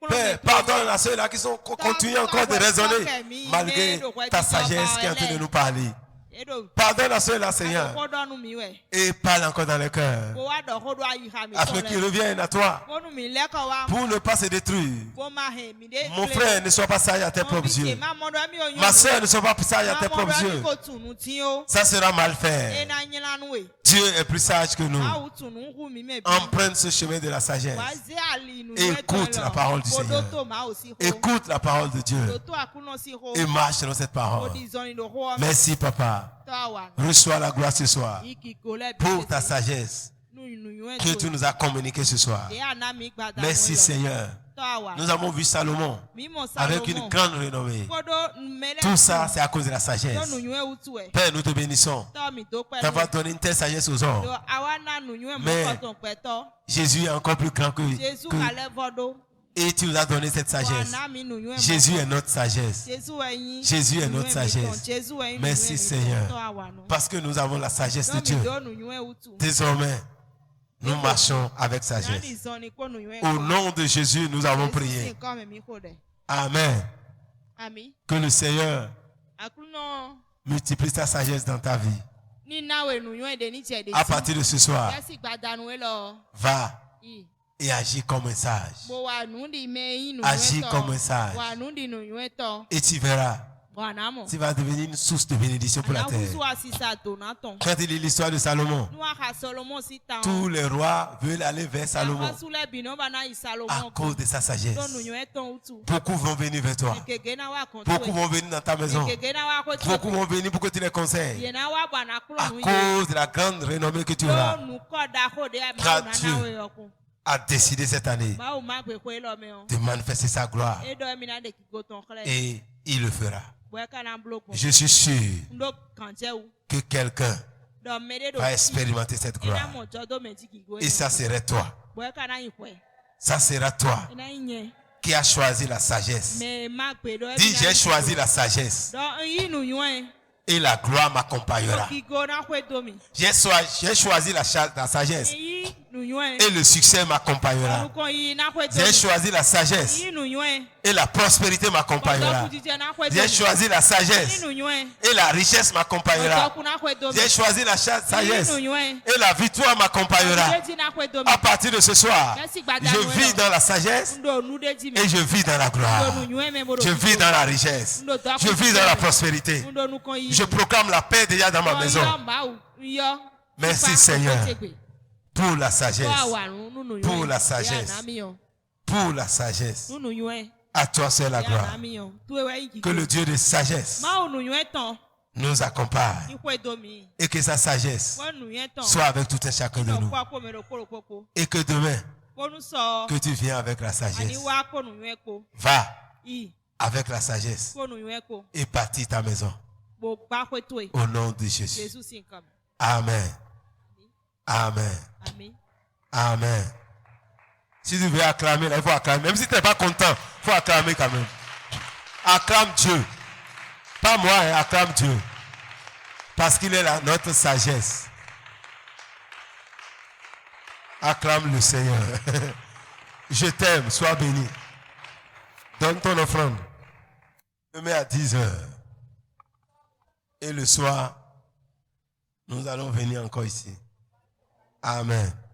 Père, pardonne à ceux-là qui sont continués encore de raisonner malgré ta sagesse qui est en train de nous parler. Pardonne à ceux-là, Seigneur, et parle encore dans le cœur, afin qu'ils reviennent à toi pour ne pas se détruire. Mon frère, ne sois pas sage à tes propres yeux. Ma soeur, ne sois pas sage à tes propres yeux. Ça sera mal fait. Dieu est plus sage que nous. Emprunte ce chemin de la sagesse. Écoute la parole du Seigneur. Écoute la parole de Dieu. Et marche dans cette parole. Merci, Papa. Reçois la gloire ce soir pour ta sagesse que tu nous as communiquée ce soir. Merci, Seigneur. Nous avons vu Salomon avec une grande renommée. Tout ça, c'est à cause de la sagesse. Père, nous te bénissons d'avoir donné une telle sagesse aux hommes. Mais Jésus est encore plus grand que et tu nous as donné cette sagesse. Jésus est notre sagesse. Jésus est notre sagesse. Merci, Seigneur. Parce que nous avons la sagesse de Dieu. Désormais, nous marchons avec sagesse. Au nom de Jésus, nous avons prié. Amen. Que le Seigneur multiplie sa sagesse dans ta vie. À partir de ce soir, va et agis comme un sage. Agis comme un sage. Et tu verras. Tu vas devenir une source de bénédiction pour la terre. Quand il lit l'histoire de Salomon, tous les rois veulent aller vers Salomon à cause de sa sagesse. Beaucoup vont venir vers toi. Beaucoup vont venir dans ta maison. Beaucoup vont venir pour que tu les conseilles. À cause de la grande renommée que tu auras. Car Dieu a décidé cette année de manifester sa gloire. Et il le fera. Je suis sûr que quelqu'un va expérimenter cette gloire. Et ça serait toi. Ça sera toi qui a choisi la sagesse. Dis, j'ai choisi la sagesse. Et la gloire m'accompagnera. J'ai choisi la sagesse. Et le succès m'accompagnera. J'ai choisi la sagesse. Et la prospérité m'accompagnera. J'ai choisi la sagesse. Et la richesse m'accompagnera. J'ai choisi la sagesse. Et la victoire m'accompagnera. À partir de ce soir, je vis dans la sagesse et je vis dans la gloire. Je vis dans la richesse. Je vis dans la prospérité. Je proclame la paix déjà dans ma maison. Merci Seigneur pour la sagesse. Pour la sagesse. Pour la sagesse. À toi c'est la gloire. Que le Dieu de sagesse nous accompagne et que sa sagesse soit avec tout un chacun de nous. Et que demain, que tu viens avec la sagesse. Va avec la sagesse et bâtis ta maison. Au nom de Jésus. Amen. Amen. Amen. Si tu veux acclamer, là, il faut acclamer. Même si tu n'es pas content, il faut acclamer quand même. Acclame Dieu. Pas moi, hein, acclame Dieu. Parce qu'il est là, notre sagesse. Acclame le Seigneur. Je t'aime, sois béni. Donne ton offrande. Demain à 10h. Et le soir, nous allons venir encore ici. Amen.